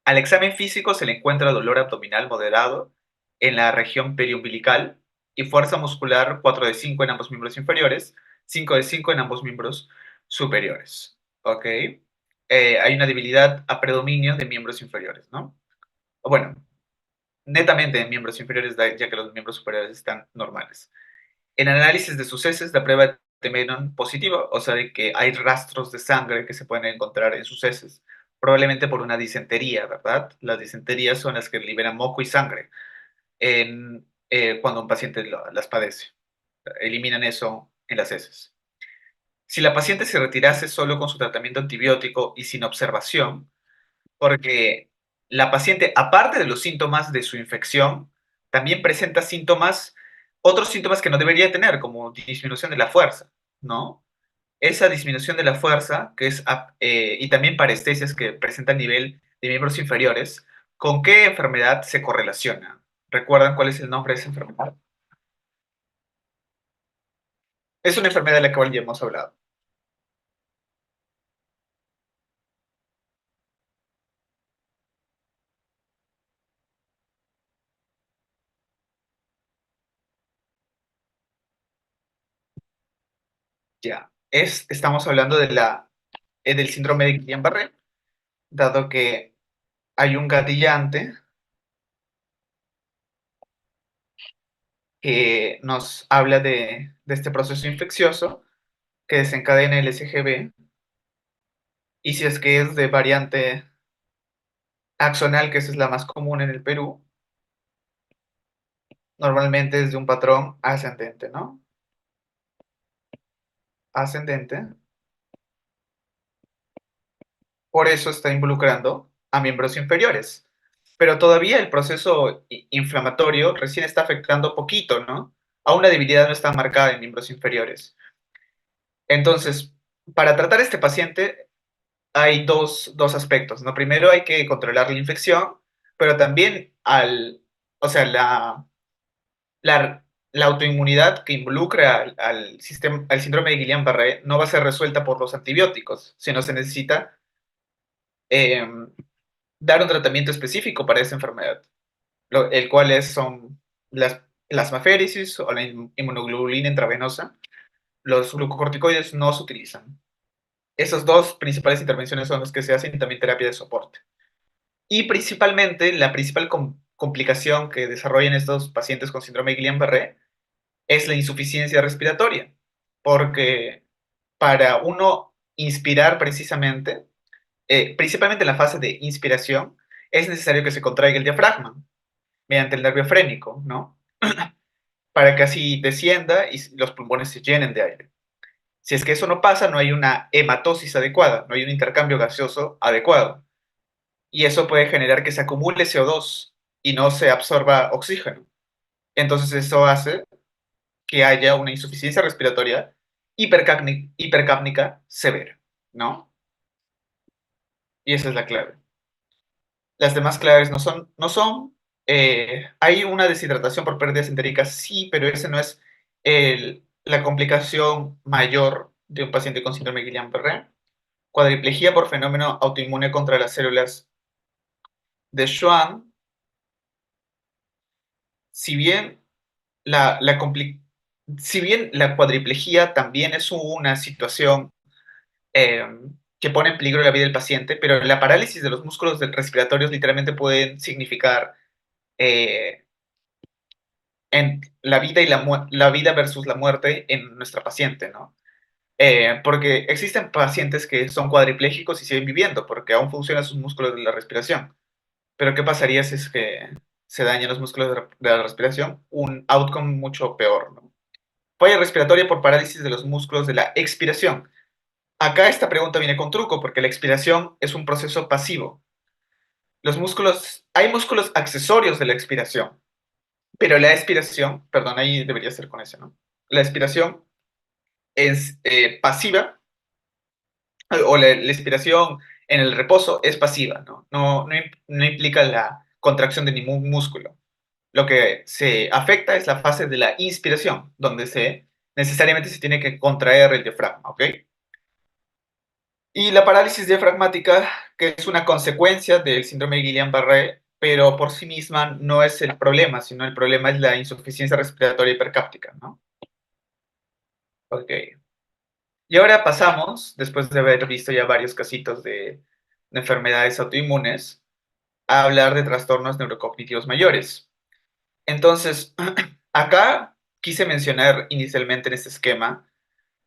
S1: Al examen físico se le encuentra dolor abdominal moderado en la región periumbilical y fuerza muscular 4 de 5 en ambos miembros inferiores, 5 de 5 en ambos miembros superiores. ¿Ok? Hay una debilidad a predominio de miembros inferiores, ¿no? O bueno, netamente en miembros inferiores, ya que los miembros superiores están normales. En análisis de sus heces, la prueba de Menon positiva, o sea, de que hay rastros de sangre que se pueden encontrar en sus heces, probablemente por una disentería, ¿verdad? Las disenterías son las que liberan moco y sangre cuando un paciente las padece. Eliminan eso en las heces. Si la paciente se retirase solo con su tratamiento antibiótico y sin observación, porque la paciente, aparte de los síntomas de su infección, también presenta otros síntomas que no debería tener, como disminución de la fuerza, ¿no? Esa disminución de la fuerza, y también parestesias que presentan nivel de miembros inferiores, ¿con qué enfermedad se correlaciona? ¿Recuerdan cuál es el nombre de esa enfermedad? Es una enfermedad de la cual ya hemos hablado. Ya, estamos hablando del síndrome de Guillain-Barré, dado que hay un gatillante que nos habla de este proceso infeccioso que desencadena el SGB, y si es que es de variante axonal, que esa es la más común en el Perú, normalmente es de un patrón ascendente, ¿no? Ascendente. Por eso está involucrando a miembros inferiores. Pero todavía el proceso inflamatorio recién está afectando poquito, ¿no? Aún la debilidad no está marcada en miembros inferiores. Entonces, para tratar a este paciente hay dos aspectos, ¿no? Primero hay que controlar la infección, pero también o sea, la autoinmunidad que involucra al síndrome de Guillain-Barré no va a ser resuelta por los antibióticos, sino se necesita eh, dar un tratamiento específico para esa enfermedad, el cual son las plasmaféresis o la inmunoglobulina intravenosa. Los glucocorticoides no se utilizan. Esas dos principales intervenciones son las que se hacen, y también terapia de soporte. Y principalmente, la principal complicación que desarrollan estos pacientes con síndrome de Guillain-Barré es la insuficiencia respiratoria, porque para uno inspirar precisamente, principalmente en la fase de inspiración, es necesario que se contraiga el diafragma mediante el nervio frénico, ¿no? Para que así descienda y los pulmones se llenen de aire. Si es que eso no pasa, no hay una hematosis adecuada, no hay un intercambio gaseoso adecuado. Y eso puede generar que se acumule CO2 y no se absorba oxígeno. Entonces eso hace que haya una insuficiencia respiratoria hipercápnica severa, ¿no? Y esa es la clave. Las demás claves no son, hay una deshidratación por pérdidas entéricas, sí, pero ese no es la complicación mayor de un paciente con síndrome de Guillain-Barré. Cuadriplejía por fenómeno autoinmune contra las células de Schwann, si bien si bien la cuadriplejía también es una situación eh, que pone en peligro la vida del paciente, pero la parálisis de los músculos respiratorios literalmente pueden significar eh, en la vida la vida versus la muerte en nuestra paciente, ¿no? Porque existen pacientes que son cuadriplégicos y siguen viviendo porque aún funcionan sus músculos de la respiración. Pero ¿qué pasaría si es que se dañan los músculos de la respiración? Un outcome mucho peor, ¿no? Falla respiratoria por parálisis de los músculos de la expiración. Acá esta pregunta viene con truco porque la expiración es un proceso pasivo. Hay músculos accesorios de la expiración, pero la expiración, perdón, ahí debería ser con eso, ¿no? La expiración es pasiva, o la expiración en el reposo es pasiva, ¿no? No implica la contracción de ningún músculo. Lo que se afecta es la fase de la inspiración, donde necesariamente se tiene que contraer el diafragma, ¿ok? Y la parálisis diafragmática, que es una consecuencia del síndrome de Guillain-Barré, pero por sí misma no es el problema, sino el problema es la insuficiencia respiratoria hipercáptica, ¿no? Ok. Y ahora pasamos, después de haber visto ya varios casitos de enfermedades autoinmunes, a hablar de trastornos neurocognitivos mayores. Entonces, acá quise mencionar inicialmente en este esquema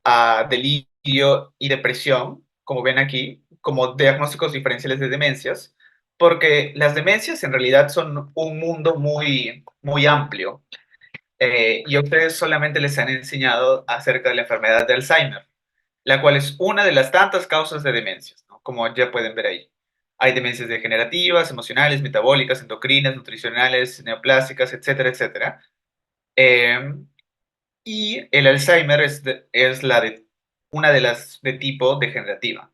S1: a delirio y depresión, como ven aquí, como diagnósticos diferenciales de demencias, porque las demencias en realidad son un mundo muy, muy amplio, y a ustedes solamente les han enseñado acerca de la enfermedad de Alzheimer, la cual es una de las tantas causas de demencias, ¿no? Como ya pueden ver ahí. Hay demencias degenerativas, emocionales, metabólicas, endocrinas, nutricionales, neoplásicas, etcétera, etcétera. Eh, y el Alzheimer es una de las de tipo degenerativa.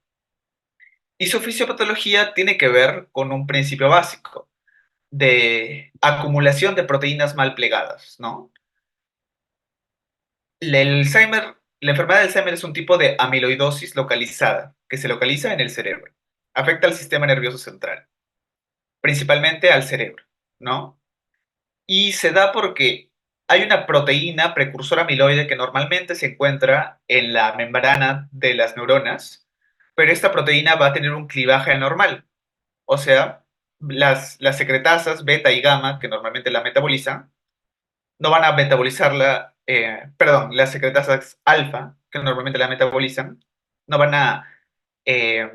S1: Y su fisiopatología tiene que ver con un principio básico de acumulación de proteínas mal plegadas, ¿no? La enfermedad de Alzheimer es un tipo de amiloidosis localizada que se localiza en el cerebro. Afecta al sistema nervioso central, principalmente al cerebro, ¿no? Y se da porque hay una proteína precursora amiloide que normalmente se encuentra en la membrana de las neuronas, pero esta proteína va a tener un clivaje anormal. O sea, las secretasas beta y gamma, que normalmente la metabolizan, no van a metabolizarla, perdón, las secretasas alfa, que normalmente la metabolizan, no van a, eh,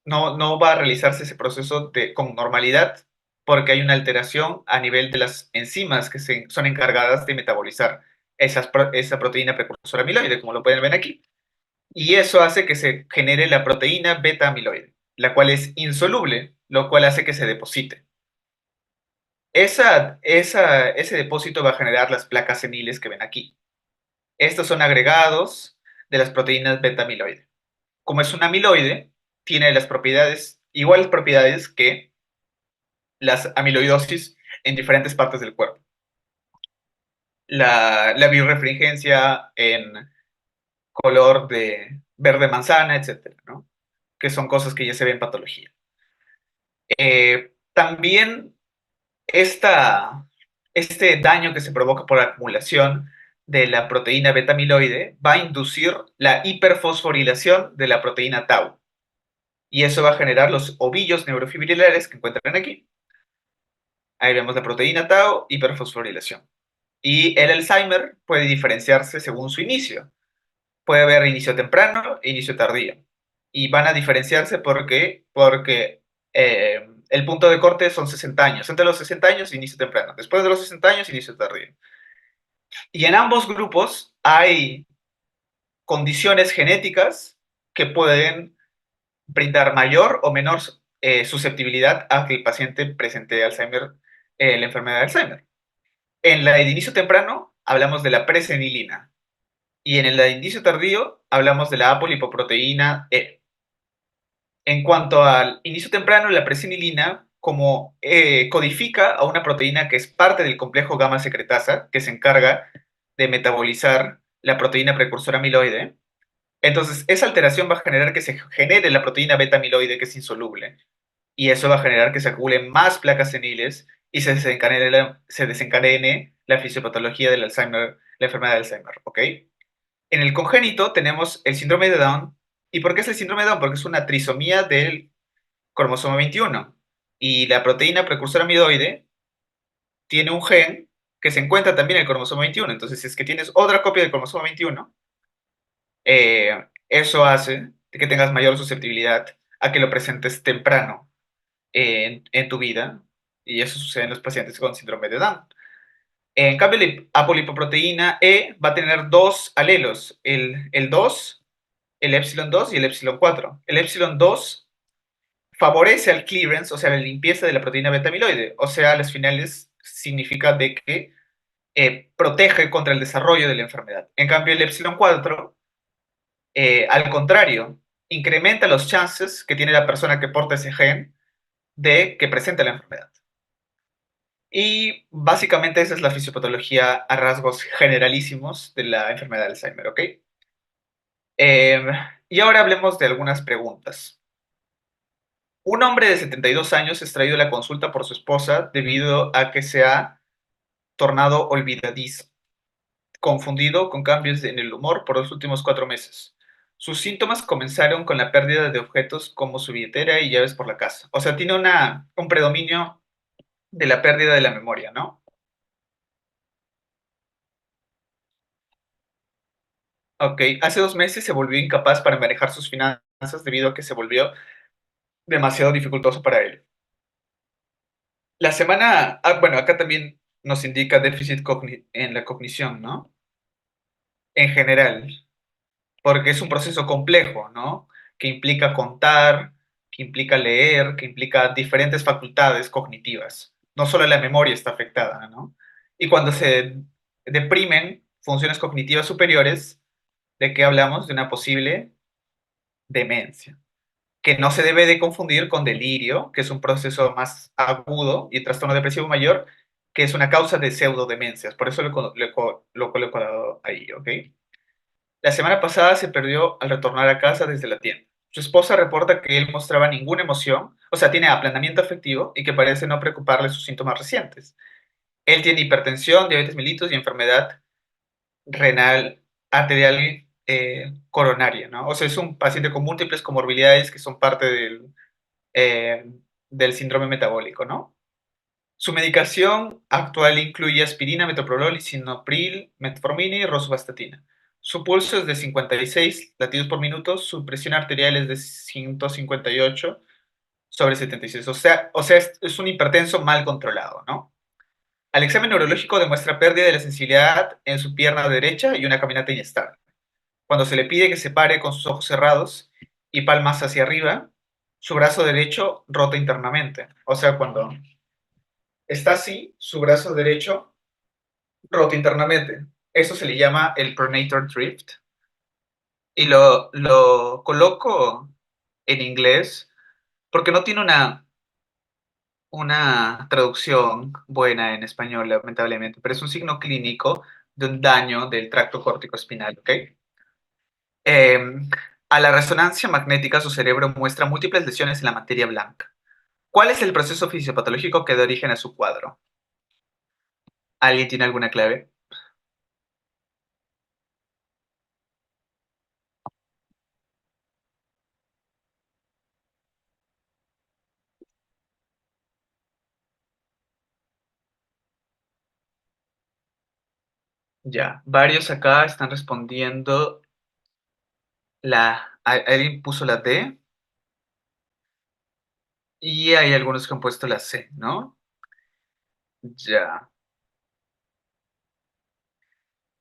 S1: no va a realizarse ese proceso con normalidad porque hay una alteración a nivel de las enzimas que son encargadas de metabolizar esa proteína precursora amiloide, como lo pueden ver aquí. Y eso hace que se genere la proteína beta amiloide, la cual es insoluble, lo cual hace que se deposite. Ese depósito va a generar las placas seniles que ven aquí. Estos son agregados de las proteínas beta amiloide. Como es un amiloide, tiene las propiedades, iguales propiedades que las amiloidosis en diferentes partes del cuerpo. La biorefringencia en color de verde manzana, etcétera, ¿no? Que son cosas que ya se ven en patología. También este daño que se provoca por acumulación de la proteína beta amiloide va a inducir la hiperfosforilación de la proteína tau. Y eso va a generar los ovillos neurofibrilares que encuentran aquí. Ahí vemos la proteína tau, hiperfosforilación. Y el Alzheimer puede diferenciarse según su inicio. Puede haber inicio temprano e inicio tardío. Y van a diferenciarse porque el punto de corte son 60 años. Entre los 60 años, inicio temprano. Después de los 60 años, inicio tardío. Y en ambos grupos hay condiciones genéticas que pueden brindar mayor o menor susceptibilidad a que el paciente presente Alzheimer, la enfermedad de Alzheimer. En la de inicio temprano hablamos de la presenilina y en el de inicio tardío hablamos de la apolipoproteína E. En cuanto al inicio temprano, la presenilina como codifica a una proteína que es parte del complejo gamma secretasa, que se encarga de metabolizar la proteína precursora amiloide. Entonces, esa alteración va a generar que se genere la proteína beta amiloide, que es insoluble, y eso va a generar que se acumulen más placas seniles y se desencadene la fisiopatología del Alzheimer, la enfermedad de Alzheimer, ¿ok? En el congénito tenemos el síndrome de Down. ¿Y por qué es el síndrome de Down? Porque es una trisomía del cromosoma 21. Y la proteína precursora amiloide tiene un gen que se encuentra también en el cromosoma 21. Entonces, si es que tienes otra copia del cromosoma 21, eso hace que tengas mayor susceptibilidad a que lo presentes temprano en tu vida. Y eso sucede en los pacientes con síndrome de Down. En cambio, la apolipoproteína E va a tener dos alelos, el 2, el epsilon 2 y el epsilon 4. El epsilon 2 favorece al clearance, o sea, la limpieza de la proteína beta amiloide. O sea, a las finales significa de que protege contra el desarrollo de la enfermedad. En cambio, el epsilon 4, al contrario, incrementa los chances que tiene la persona que porta ese gen de que presente la enfermedad. Y básicamente esa es la fisiopatología a rasgos generalísimos de la enfermedad de Alzheimer, ¿ok? Y ahora hablemos de algunas preguntas. Un hombre de 72 años es traído a la consulta por su esposa debido a que se ha tornado olvidadizo, confundido con cambios en el humor por los últimos 4 meses. Sus síntomas comenzaron con la pérdida de objetos como su billetera y llaves por la casa. O sea, tiene un predominio de la pérdida de la memoria, ¿no? Ok, hace 2 meses se volvió incapaz para manejar sus finanzas debido a que se volvió demasiado dificultoso para él. La semana, bueno, acá también nos indica déficit en la cognición, ¿no? En general, porque es un proceso complejo, ¿no? Que implica contar, que implica leer, que implica diferentes facultades cognitivas. No solo la memoria está afectada, ¿no? Y cuando se deprimen funciones cognitivas superiores, ¿de qué hablamos? De una posible demencia, que no se debe de confundir con delirio, que es un proceso más agudo, y trastorno depresivo mayor, que es una causa de pseudodemencias. Por eso lo coloco ahí, ¿ok? La semana pasada se perdió al retornar a casa desde la tienda. Su esposa reporta que él mostraba ninguna emoción, o sea, tiene aplanamiento afectivo y que parece no preocuparle sus síntomas recientes. Él tiene hipertensión, diabetes mellitus y enfermedad renal arterial coronaria, ¿no? O sea, es un paciente con múltiples comorbilidades que son parte eh, del síndrome metabólico, ¿no? Su medicación actual incluye aspirina, metoprolol, lisinopril, metformina y rosuvastatina. Su pulso es de 56 latidos por minuto, su presión arterial es de 158/76. O sea es un hipertenso mal controlado, ¿no? Al examen neurológico demuestra pérdida de la sensibilidad en su pierna derecha y una caminata inestable. Cuando se le pide que se pare con sus ojos cerrados y palmas hacia arriba, su brazo derecho rota internamente. O sea, cuando está así, su brazo derecho rota internamente. Eso se le llama el pronator drift. Y lo coloco en inglés porque no tiene una traducción buena en español, lamentablemente, pero es un signo clínico de un daño del tracto córtico espinal, ¿ok? A la resonancia magnética, su cerebro muestra múltiples lesiones en la materia blanca. ¿Cuál es el proceso fisiopatológico que da origen a su cuadro? ¿Alguien tiene alguna clave? Ya, varios acá están respondiendo alguien puso la D y hay algunos que han puesto la C, ¿no? Ya.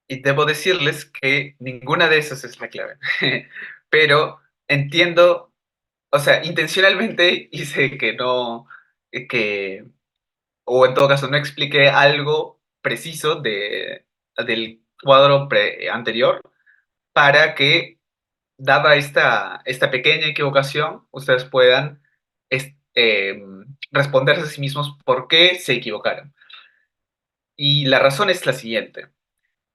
S1: Y debo decirles que ninguna de esas es la clave. Pero entiendo, o sea, intencionalmente hice que no, que, o en todo caso no expliqué algo preciso del cuadro anterior para que, dada esta pequeña equivocación, ustedes puedan responderse a sí mismos por qué se equivocaron. Y la razón es la siguiente.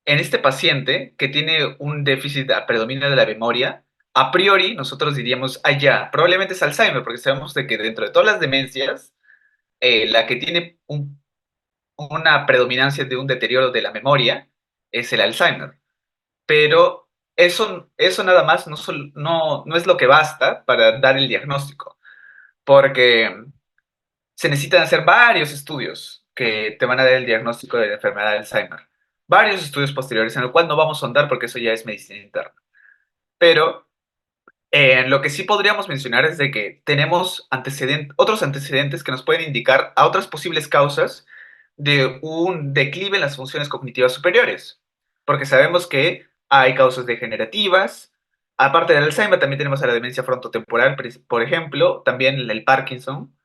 S1: En este paciente que tiene un déficit predominio de la memoria, a priori nosotros diríamos, ah, ya, probablemente es Alzheimer, porque sabemos de que dentro de todas las demencias, la que tiene una predominancia de un deterioro de la memoria es el Alzheimer. Pero eso nada más no es lo que basta para dar el diagnóstico, porque se necesitan hacer varios estudios que te van a dar el diagnóstico de la enfermedad de Alzheimer. Varios estudios posteriores, en el cual no vamos a ahondar porque eso ya es medicina interna. Pero lo que sí podríamos mencionar es de que tenemos otros antecedentes que nos pueden indicar a otras posibles causas de un declive en las funciones cognitivas superiores. Porque sabemos que hay causas degenerativas. Aparte del Alzheimer, también tenemos a la demencia frontotemporal, por ejemplo, también el Parkinson,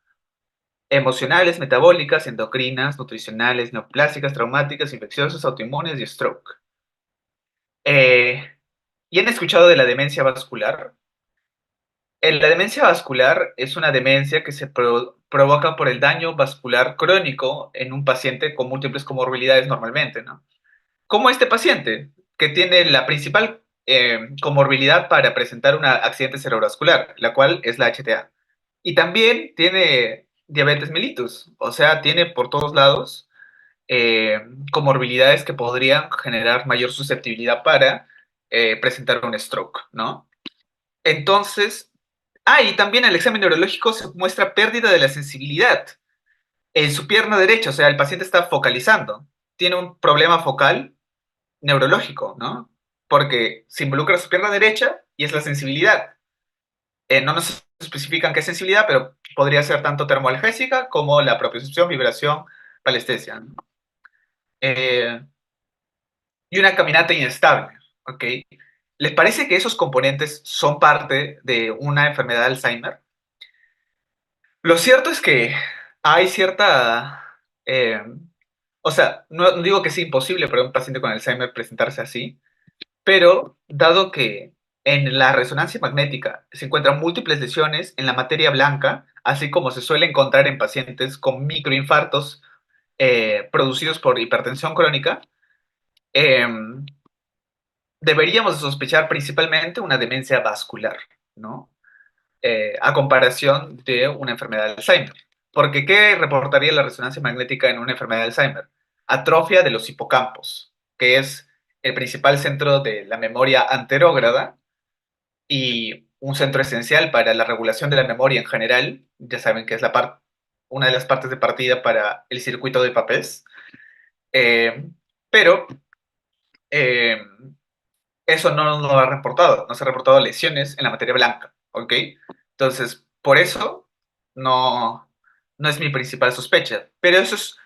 S1: emocionales, metabólicas, endocrinas, nutricionales, neoplásicas, traumáticas, infecciosas, autoinmunes y stroke. ¿Y han escuchado de la demencia vascular? La demencia vascular es una demencia que se provoca por el daño vascular crónico en un paciente con múltiples comorbilidades normalmente, ¿no? Como este paciente, que tiene la principal comorbilidad para presentar un accidente cerebrovascular, la cual es la HTA. Y también tiene diabetes mellitus, o sea, tiene por todos lados eh, comorbilidades que podrían generar mayor susceptibilidad para presentar un stroke, ¿no? Entonces, y también el examen neurológico se muestra pérdida de la sensibilidad en su pierna derecha, o sea, el paciente está focalizando, tiene un problema focal neurológico, ¿no? Porque se involucra su pierna derecha y es la sensibilidad. No nos especifican qué sensibilidad, pero podría ser tanto termoalgésica como la propiocepción, vibración, palestesia, ¿no? Eh, y una caminata inestable, ¿ok? ¿Les parece que esos componentes son parte de una enfermedad de Alzheimer? Lo cierto es que hay cierta, o sea, no digo que sea imposible para un paciente con Alzheimer presentarse así, pero dado que en la resonancia magnética se encuentran múltiples lesiones en la materia blanca, así como se suele encontrar en pacientes con microinfartos producidos por hipertensión crónica, eh, deberíamos sospechar principalmente una demencia vascular, ¿no? A comparación de una enfermedad de Alzheimer. Porque ¿qué reportaría la resonancia magnética en una enfermedad de Alzheimer? atrofia de los hipocampos, que es el principal centro de la memoria anterógrada y un centro esencial para la regulación de la memoria en general. Ya saben que es una de las partes de partida para el circuito de Papez. Pero eh, eso no lo ha reportado, no se ha reportado lesiones en la materia blanca, ¿ok? Entonces, por eso no, no es mi principal sospecha, pero eso es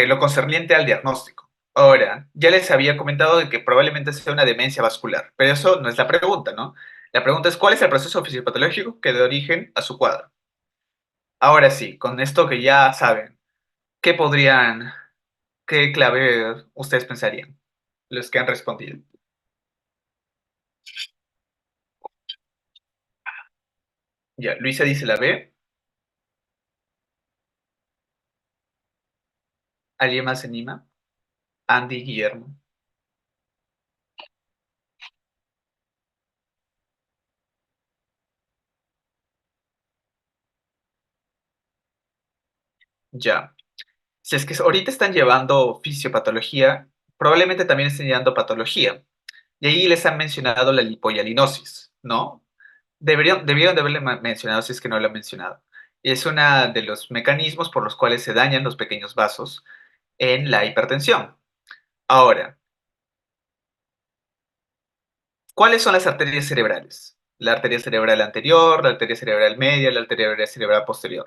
S1: lo concerniente al diagnóstico. Ahora, ya les había comentado de que probablemente sea una demencia vascular, pero eso no es la pregunta, ¿no? La pregunta es, ¿cuál es el proceso fisiopatológico que da origen a su cuadro? Ahora sí, con esto que ya saben, ¿qué podrían, qué clave ustedes pensarían? Los que han respondido. Ya, Luisa dice la B. ¿Alguien más se anima? Andy, Guillermo. Ya. Si es que ahorita están llevando fisiopatología, probablemente también estén llevando patología. Y ahí les han mencionado la lipohialinosis, ¿no? Debieron de haberle mencionado si es que no lo han mencionado. Es uno de los mecanismos por los cuales se dañan los pequeños vasos en la hipertensión. Ahora, ¿cuáles son las arterias cerebrales? La arteria cerebral anterior, la arteria cerebral media, la arteria cerebral posterior.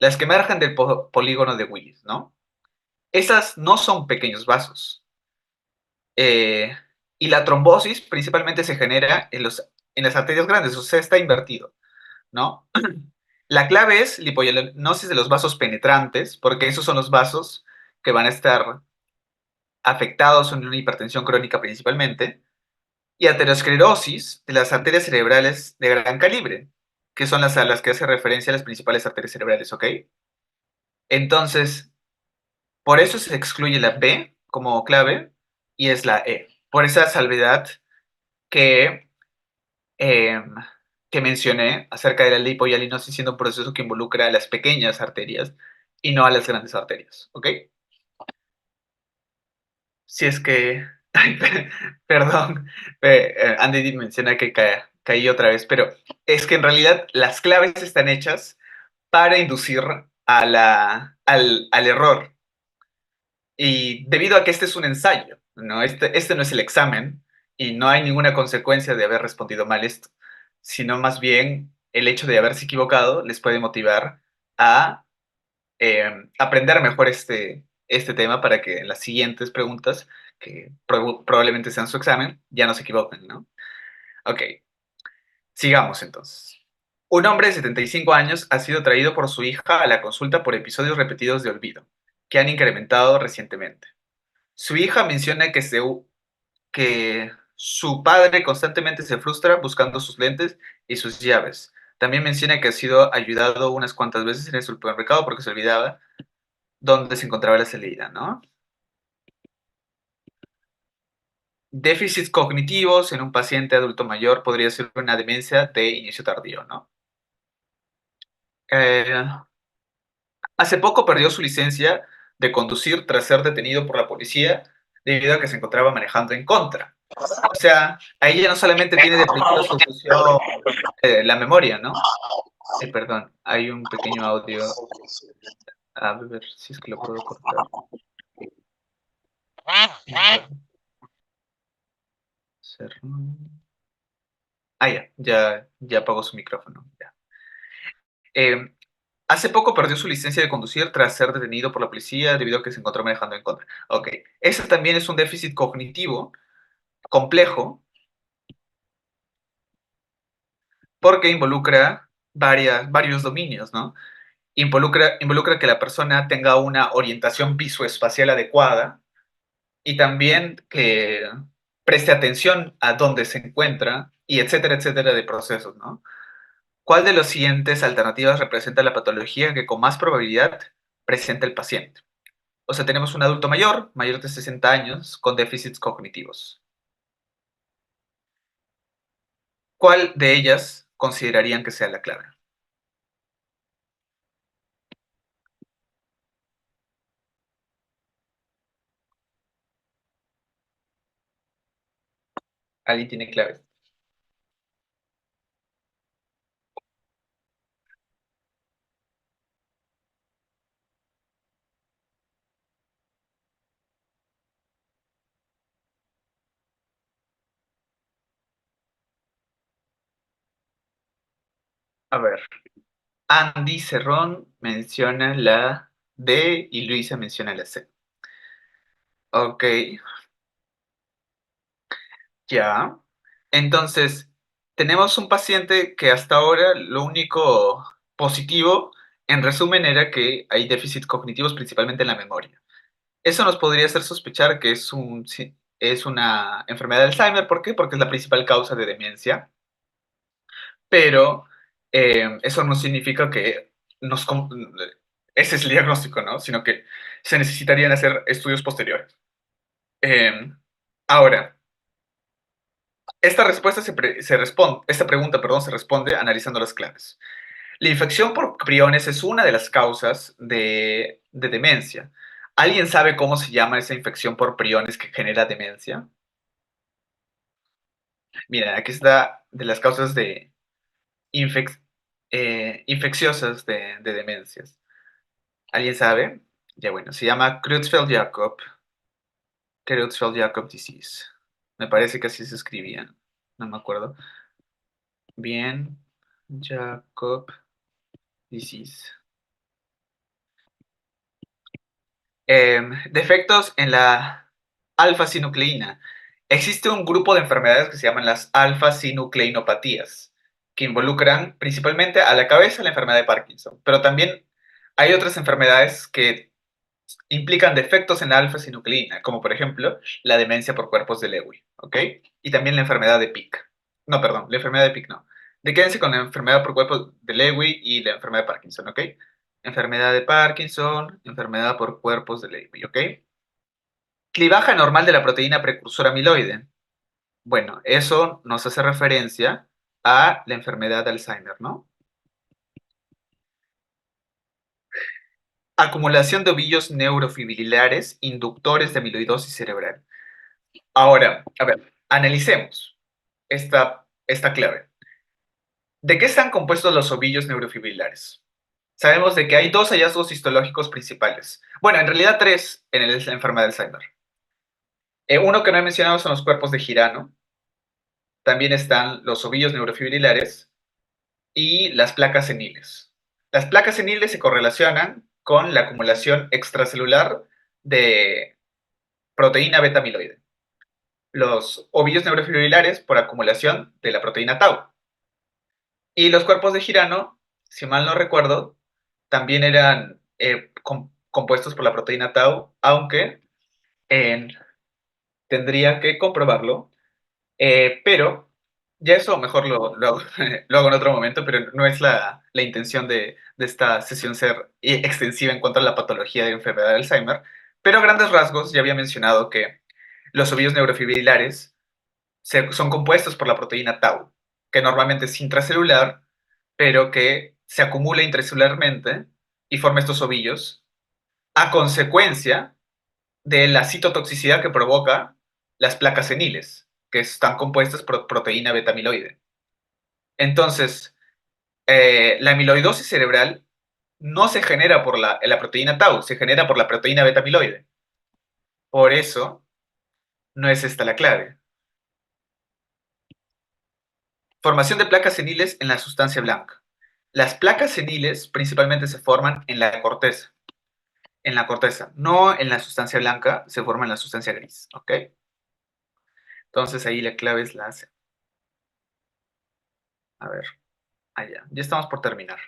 S1: Las que emergen del polígono de Willis, ¿no? Esas no son pequeños vasos. Eh, y la trombosis principalmente se genera en las arterias grandes, o sea, está invertido, ¿no? La clave es lipohialinosis de los vasos penetrantes, porque esos son los vasos que van a estar afectados en una hipertensión crónica principalmente, y aterosclerosis de las arterias cerebrales de gran calibre, que son las a las que hace referencia a las principales arterias cerebrales, ¿ok? Entonces, por eso se excluye la B como clave y es la E, por esa salvedad que, eh, que mencioné acerca de la lipohialinosis siendo un proceso que involucra a las pequeñas arterias y no a las grandes arterias, ¿ok? Si es que, ay, perdón, Andy menciona que caí otra vez, pero es que en realidad las claves están hechas para inducir al error. Y debido a que este es un ensayo, ¿no? Este no es el examen y no hay ninguna consecuencia de haber respondido mal esto, sino más bien el hecho de haberse equivocado les puede motivar a aprender mejor este tema para que en las siguientes preguntas, que probablemente sean su examen, ya no se equivoquen, ¿no? Ok, sigamos entonces. Un hombre de 75 años ha sido traído por su hija a la consulta por episodios repetidos de olvido, que han incrementado recientemente. Su hija menciona que su padre constantemente se frustra buscando sus lentes y sus llaves. También menciona que ha sido ayudado unas cuantas veces en el supermercado porque se olvidaba dónde se encontraba la salida, ¿no? Déficits cognitivos en un paciente adulto mayor podría ser una demencia de inicio tardío, ¿no? Eh, Hace poco perdió su licencia de conducir tras ser detenido por la policía debido a que se encontraba manejando en contra. O sea, ahí ya no solamente tiene deprimido su función, la memoria, ¿no? Perdón, hay un pequeño audio. A ver si es que lo puedo cortar. Ah, ya apagó su micrófono. Ya. Eh, Hace poco perdió su licencia de conducir tras ser detenido por la policía debido a que se encontró manejando en contra. Ok, ese también es un déficit cognitivo complejo porque involucra varios dominios, ¿no? Involucra que la persona tenga una orientación visoespacial adecuada y también que preste atención a dónde se encuentra y etcétera de procesos, ¿no? ¿Cuál de las siguientes alternativas representa la patología que con más probabilidad presenta el paciente? O sea, tenemos un adulto mayor de 60 años, con déficits cognitivos. ¿Cuál de ellas considerarían que sea la clave? ¿Alguien tiene claves? A ver, Andy Cerrón menciona la D y Luisa menciona la C. Ok, ya. Entonces, tenemos un paciente que hasta ahora lo único positivo, en resumen, era que hay déficits cognitivos principalmente en la memoria. Eso nos podría hacer sospechar que es una enfermedad de Alzheimer. ¿Por qué? Porque es la principal causa de demencia, pero eso no significa que nos... ese es el diagnóstico, ¿no? Sino que se necesitarían hacer estudios posteriores. Ahora, esta pregunta, perdón, se responde analizando las claves. La infección por priones es una de las causas de demencia. ¿Alguien sabe cómo se llama esa infección por priones que genera demencia? Mira, aquí está de las causas de infec- infecciosas de demencias. ¿Alguien sabe? Ya bueno, se llama Creutzfeldt-Jakob disease. Me parece que así se escribía, no me acuerdo. Bien, Jacob disease. Defectos en la alfa-sinucleína. Existe un grupo de enfermedades que se llaman las alfa-sinucleinopatías, que involucran principalmente a la cabeza la enfermedad de Parkinson, pero también hay otras enfermedades que implican defectos en la alfa-sinucleína, como por ejemplo la demencia por cuerpos de Lewy, ¿ok? Y también la enfermedad de Pick. No, perdón, la enfermedad de Pick no. Quédense con la enfermedad por cuerpos de Lewy y la enfermedad de Parkinson, ¿ok? Enfermedad de Parkinson, enfermedad por cuerpos de Lewy, ¿ok? Clivaje normal de la proteína precursora amiloide. Bueno, eso nos hace referencia a la enfermedad de Alzheimer, ¿no? Acumulación de ovillos neurofibrilares inductores de amiloidosis cerebral. Ahora, a ver, analicemos esta clave. ¿De qué están compuestos los ovillos neurofibrilares? Sabemos de que hay dos hallazgos histológicos principales. Bueno, en realidad tres en la enfermedad de Alzheimer. Uno que no he mencionado son los cuerpos de Girano. También están los ovillos neurofibrilares y las placas seniles. Las placas seniles se correlacionan con la acumulación extracelular de proteína beta amiloide. Los ovillos neurofibrilares por acumulación de la proteína tau. Y los cuerpos de Girano, si mal no recuerdo, también eran compuestos por la proteína tau, aunque tendría que comprobarlo. Pero ya eso mejor lo hago en otro momento, pero no es la intención de esta sesión ser extensiva en cuanto a la patología de enfermedad de Alzheimer. Pero a grandes rasgos ya había mencionado que los ovillos neurofibrilares son compuestos por la proteína tau, que normalmente es intracelular, pero que se acumula intracelularmente y forma estos ovillos a consecuencia de la citotoxicidad que provoca las placas seniles, que están compuestas por proteína beta-amiloide. Entonces, la amiloidosis cerebral no se genera por la proteína tau, se genera por la proteína beta-amiloide. Por eso, no es esta la clave. Formación de placas seniles en la sustancia blanca. Las placas seniles principalmente se forman en la corteza. En la corteza, no en la sustancia blanca, se forma en la sustancia gris, ¿ok? Entonces ahí la clave es la C. A ver, allá, ya estamos por terminar.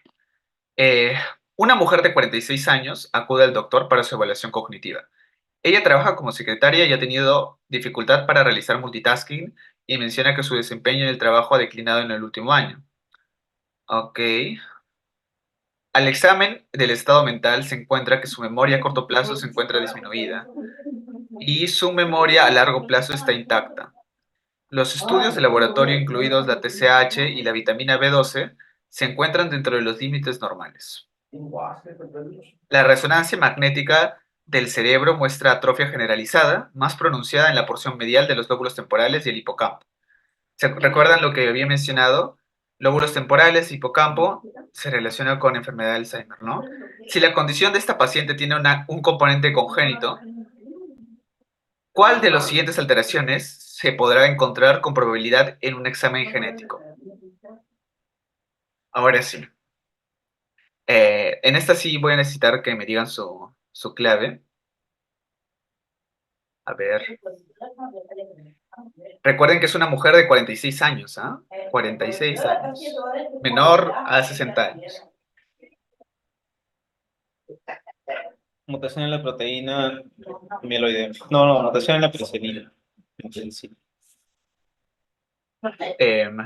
S1: Eh, una mujer de 46 años acude al doctor para su evaluación cognitiva. Ella trabaja como secretaria y ha tenido dificultad para realizar multitasking y menciona que su desempeño en el trabajo ha declinado en el último año. Ok. Al examen del estado mental se encuentra que su memoria a corto plazo se encuentra disminuida y su memoria a largo plazo está intacta. Los estudios de laboratorio, incluidos la TSH y la vitamina B12, se encuentran dentro de los límites normales. La resonancia magnética del cerebro muestra atrofia generalizada, más pronunciada en la porción medial de los lóbulos temporales y el hipocampo. recuerdan lo que había mencionado? Lóbulos temporales, hipocampo, se relaciona con enfermedad de Alzheimer, ¿no? Si la condición de esta paciente tiene un componente congénito, ¿cuál de las siguientes alteraciones se podrá encontrar con probabilidad en un examen genético? Ahora sí. En esta sí voy a necesitar que me digan su clave. A ver. Recuerden que es una mujer de 46 años, ¿ah? 46 años. Menor a 60 años.
S4: Mutación en la proteína mieloide. No, mutación en la penicilina.
S1: Em,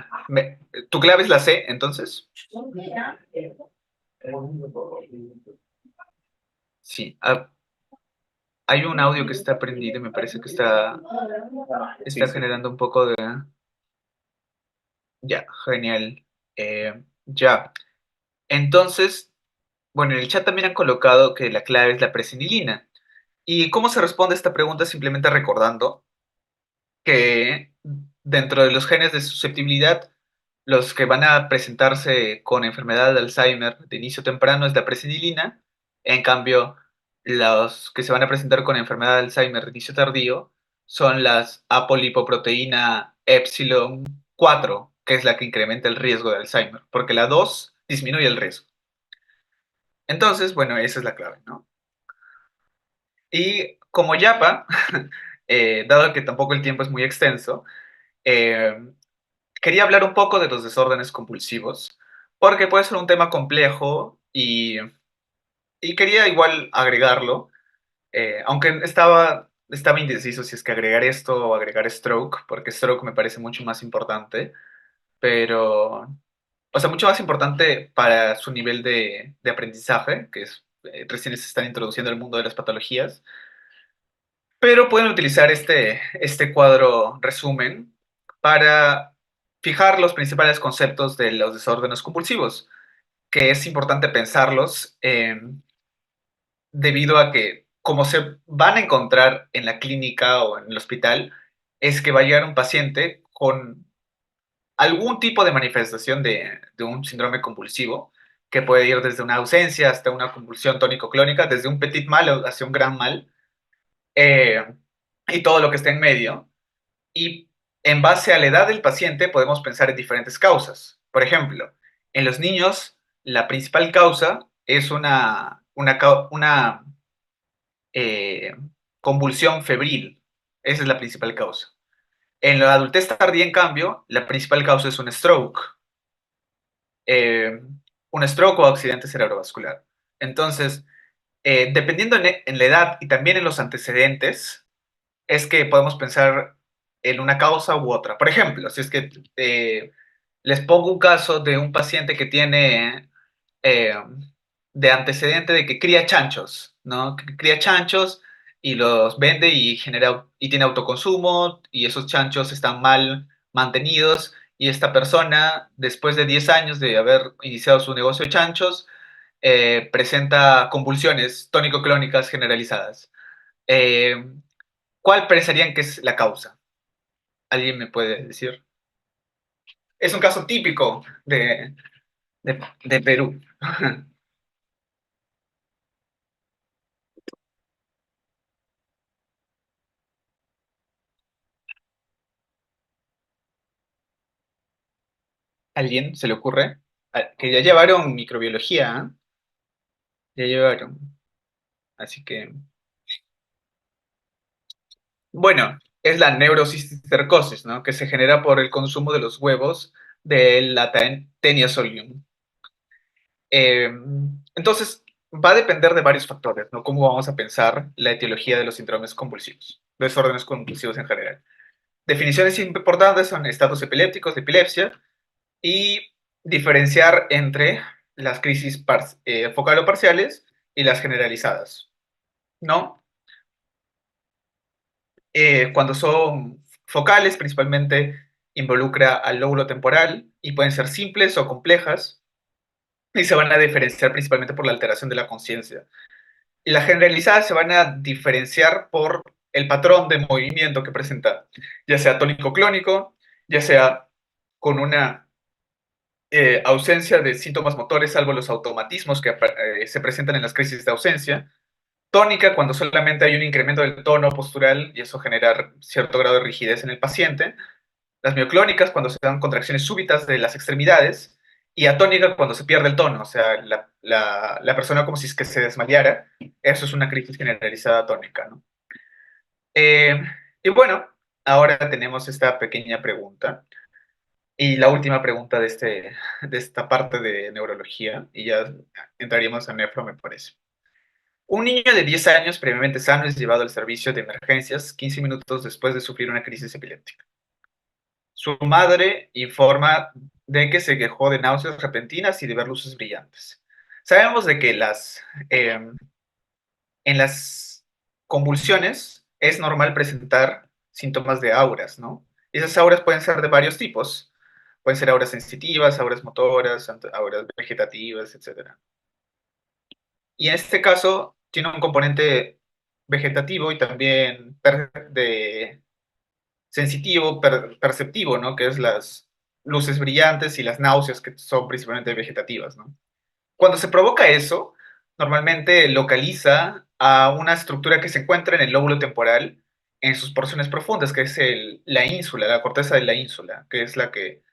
S1: ¿Tu clave es la C, entonces? Sí. Hay un audio que está prendido y me parece que está generando un poco de... Ya, genial. Ya. Entonces, bueno, en el chat también han colocado que la clave es la presenilina. ¿Y cómo se responde a esta pregunta? Simplemente recordando que dentro de los genes de susceptibilidad, los que van a presentarse con enfermedad de Alzheimer de inicio temprano es la presenilina. En cambio, los que se van a presentar con enfermedad de Alzheimer de inicio tardío son las apolipoproteína epsilon 4, que es la que incrementa el riesgo de Alzheimer, porque la 2 disminuye el riesgo. Entonces, bueno, esa es la clave, ¿no? Y como YAPA, dado que tampoco el tiempo es muy extenso, quería hablar un poco de los desórdenes compulsivos, porque puede ser un tema complejo y quería igual agregarlo, aunque estaba indeciso si es que agregar esto o agregar stroke, porque stroke me parece mucho más importante, pero, o sea, mucho más importante para su nivel de aprendizaje, que es, recién se están introduciendo al mundo de las patologías, pero pueden utilizar este cuadro resumen para fijar los principales conceptos de los desórdenes compulsivos, que es importante pensarlos debido a que, como se van a encontrar en la clínica o en el hospital, es que va a llegar un paciente con algún tipo de manifestación de un síndrome compulsivo, que puede ir desde una ausencia hasta una convulsión tónico-clónica, desde un petit mal hacia un gran mal, eh, y todo lo que está en medio. Y en base a la edad del paciente podemos pensar en diferentes causas. Por ejemplo, en los niños, la principal causa es una eh, convulsión febril. Esa es la principal causa. En la adultez tardía, en cambio, la principal causa es eh, un stroke o accidente cerebrovascular. Entonces, dependiendo en la edad y también en los antecedentes, es que podemos pensar en una causa u otra. Por ejemplo, si es que les pongo un caso de un paciente que tiene eh, de antecedente de que cría chanchos, ¿no? Que cría chanchos y los vende y genera y tiene autoconsumo y esos chanchos están mal mantenidos y esta persona, después de 10 años de haber iniciado su negocio de chanchos, presenta convulsiones tónico-clónicas generalizadas. Eh, ¿Cuál pensarían que es la causa? ¿Alguien me puede decir? Es un caso típico de Perú. ¿Alguien se le ocurre? Que ya llevaron microbiología, ¿eh? Ya llevaron. Así que, bueno, es la neurocisticercosis, ¿no? Que se genera por el consumo de los huevos de la Taenia solium. Entonces, va a depender de varios factores, ¿no? Cómo vamos a pensar la etiología de los síndromes convulsivos, desórdenes compulsivos en general. Definiciones importantes son estados epilépticos de epilepsia y diferenciar entre las crisis focaloparciales y las generalizadas, ¿no? Cuando son focales, principalmente involucra al lóbulo temporal y pueden ser simples o complejas y se van a diferenciar principalmente por la alteración de la conciencia. Y las generalizadas se van a diferenciar por el patrón de movimiento que presenta, ya sea tónico-clónico, ya sea con una ausencia de síntomas motores, salvo los automatismos que se presentan en las crisis de ausencia. Tónica, cuando solamente hay un incremento del tono postural y eso genera cierto grado de rigidez en el paciente. Las mioclónicas, cuando se dan contracciones súbitas de las extremidades. Y atónica, cuando se pierde el tono, o sea, la persona como si es que se desmayara. Eso es una crisis generalizada tónica, ¿no? Y bueno, ahora tenemos esta pequeña pregunta. Y la última pregunta de esta parte de neurología, y ya entraríamos a nefro, me parece. Un niño de 10 años previamente sano es llevado al servicio de emergencias 15 minutos después de sufrir una crisis epiléptica. Su madre informa de que se quejó de náuseas repentinas y de ver luces brillantes. Sabemos de que en las convulsiones es normal presentar síntomas de auras, ¿no? Y esas auras pueden ser de varios tipos. Pueden ser auras sensitivas, auras motoras, auras vegetativas, etc. Y en este caso tiene un componente vegetativo y también sensitivo, perceptivo, ¿no? Que es las luces brillantes y las náuseas que son principalmente vegetativas, ¿no? Cuando se provoca eso, normalmente localiza a una estructura que se encuentra en el lóbulo temporal en sus porciones profundas, que es la ínsula, la corteza de la ínsula, que es la que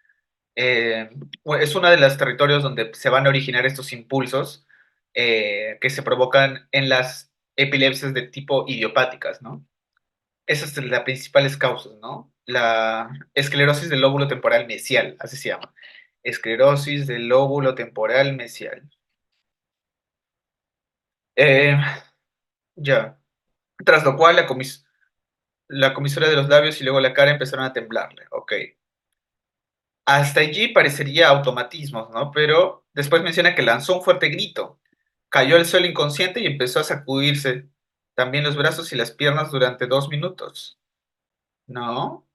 S1: es uno de los territorios donde se van a originar estos impulsos que se provocan en las epilepsias de tipo idiopáticas, ¿no? Esas son las principales causas, ¿no? La esclerosis del lóbulo temporal mesial, así se llama. Esclerosis del lóbulo temporal mesial. Eh, ya. Tras lo cual la comisura de los labios y luego la cara empezaron a temblarle. Ok. Hasta allí parecería automatismos, ¿no? Pero después menciona que lanzó un fuerte grito, cayó al suelo inconsciente y empezó a sacudirse también los brazos y las piernas durante 2 minutos. ¿No?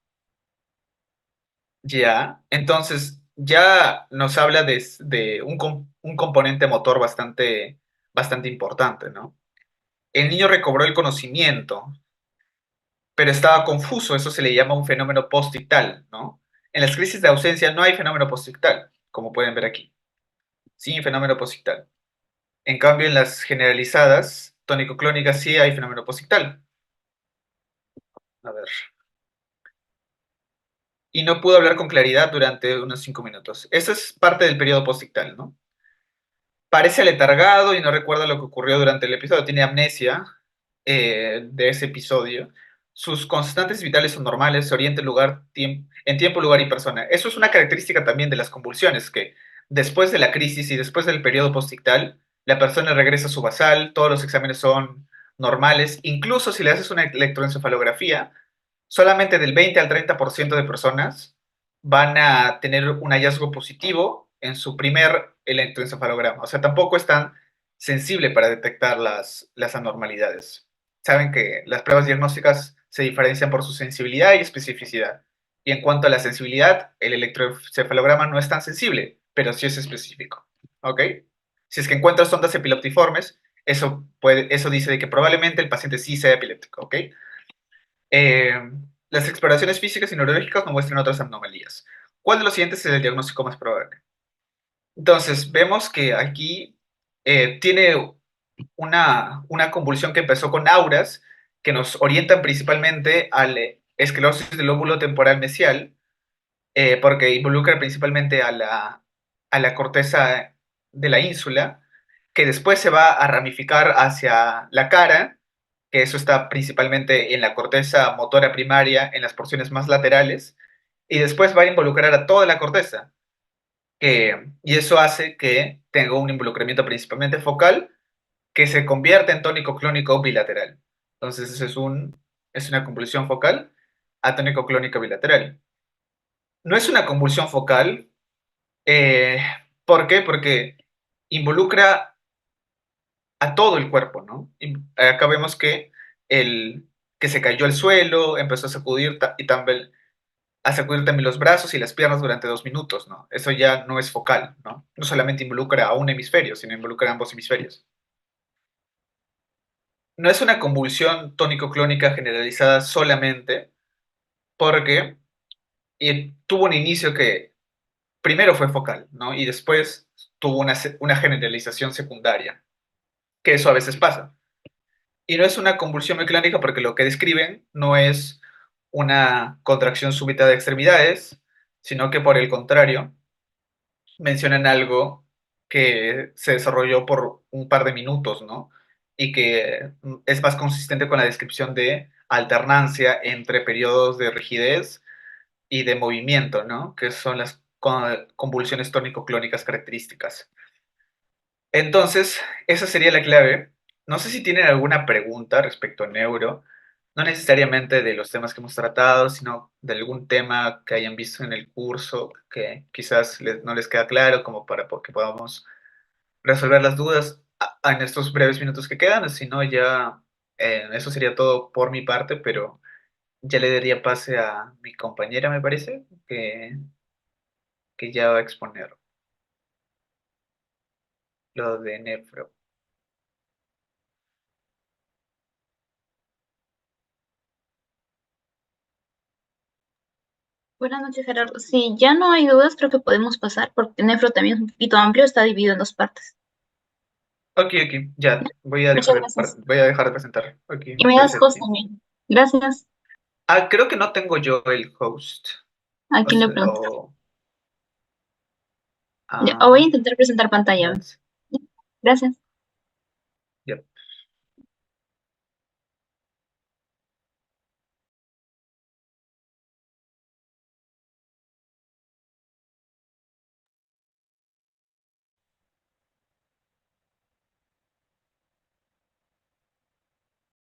S1: Ya. Entonces, ya nos habla de un componente motor bastante importante, ¿no? El niño recobró el conocimiento, pero estaba confuso, eso se le llama un fenómeno postictal, ¿no? En las crisis de ausencia no hay fenómeno postictal, como pueden ver aquí. Sin fenómeno posictal. En cambio, en las generalizadas, tónico-clónicas, sí hay fenómeno posictal. A ver. Y no pudo hablar con claridad durante unos 5 minutos. Eso es parte del periodo postictal, ¿no? Parece aletargado y no recuerda lo que ocurrió durante el episodio. Tiene amnesia de ese episodio. Sus constantes vitales son normales, se orienta en tiempo, lugar y persona. Eso es una característica también de las convulsiones, que después de la crisis y después del periodo postictal, la persona regresa a su basal, todos los exámenes son normales, incluso si le haces una electroencefalografía, solamente del 20 al 30% de personas van a tener un hallazgo positivo en su primer electroencefalograma. O sea, tampoco es tan sensible para detectar las anormalidades. Saben que las pruebas diagnósticas se diferencian por su sensibilidad y especificidad. Y en cuanto a la sensibilidad, el electroencefalograma no es tan sensible, pero sí es específico. ¿Ok? Si es que encuentras ondas epileptiformes, eso dice de que probablemente el paciente sí sea epiléptico. ¿Ok? Las exploraciones físicas y neurológicas no muestran otras anomalías. ¿Cuál de los siguientes es el diagnóstico más probable? Entonces, vemos que aquí tiene una convulsión que empezó con auras, que nos orientan principalmente al esclerosis del lóbulo temporal mesial, porque involucra principalmente a la corteza de la ínsula, que después se va a ramificar hacia la cara, que eso está principalmente en la corteza motora primaria, en las porciones más laterales, y después va a involucrar a toda la corteza, y eso hace que tenga un involucramiento principalmente focal, que se convierte en tónico-clónico bilateral. Entonces, eso es una convulsión focal atónico-clónica bilateral. No es una convulsión focal. eh, ¿Por qué? Porque involucra a todo el cuerpo, ¿no? Y acá vemos que se cayó al suelo, empezó a sacudir también los brazos y las piernas durante 2 minutos, ¿no? Eso ya no es focal, ¿no? No solamente involucra a un hemisferio, sino involucra a ambos hemisferios. No es una convulsión tónico-clónica generalizada solamente porque tuvo un inicio que primero fue focal, ¿no? Y después tuvo una generalización secundaria, que eso a veces pasa. Y no es una convulsión miclónica porque lo que describen no es una contracción súbita de extremidades, sino que por el contrario, mencionan algo que se desarrolló por un par de minutos, ¿no? Y que es más consistente con la descripción de alternancia entre periodos de rigidez y de movimiento, ¿no? Que son las convulsiones tónico-clónicas características. Entonces, esa sería la clave. No sé si tienen alguna pregunta respecto a neuro, no necesariamente de los temas que hemos tratado, sino de algún tema que hayan visto en el curso que quizás no les queda claro, como para que podamos resolver las dudas en estos breves minutos que quedan. Si no, ya eso sería todo por mi parte, pero ya le daría pase a mi compañera, me parece, que ya va a exponer lo de nefro.
S5: Buenas noches, Gerardo. Si ya no hay dudas, creo que podemos pasar, porque Nefro también es un poquito amplio, está dividido en dos partes.
S1: Ok, ya,
S5: Muchas gracias.
S1: voy a dejar de presentar. Ok,
S5: Y me das
S1: gracias a
S5: host
S1: ti.
S5: también. Gracias.
S1: Creo que no tengo yo el host.
S5: ¿A
S1: O
S5: quién le
S1: sea,
S5: pregunto?
S1: o-
S5: Ya, o voy a intentar presentar pantalla.
S1: Nancy.
S5: Gracias.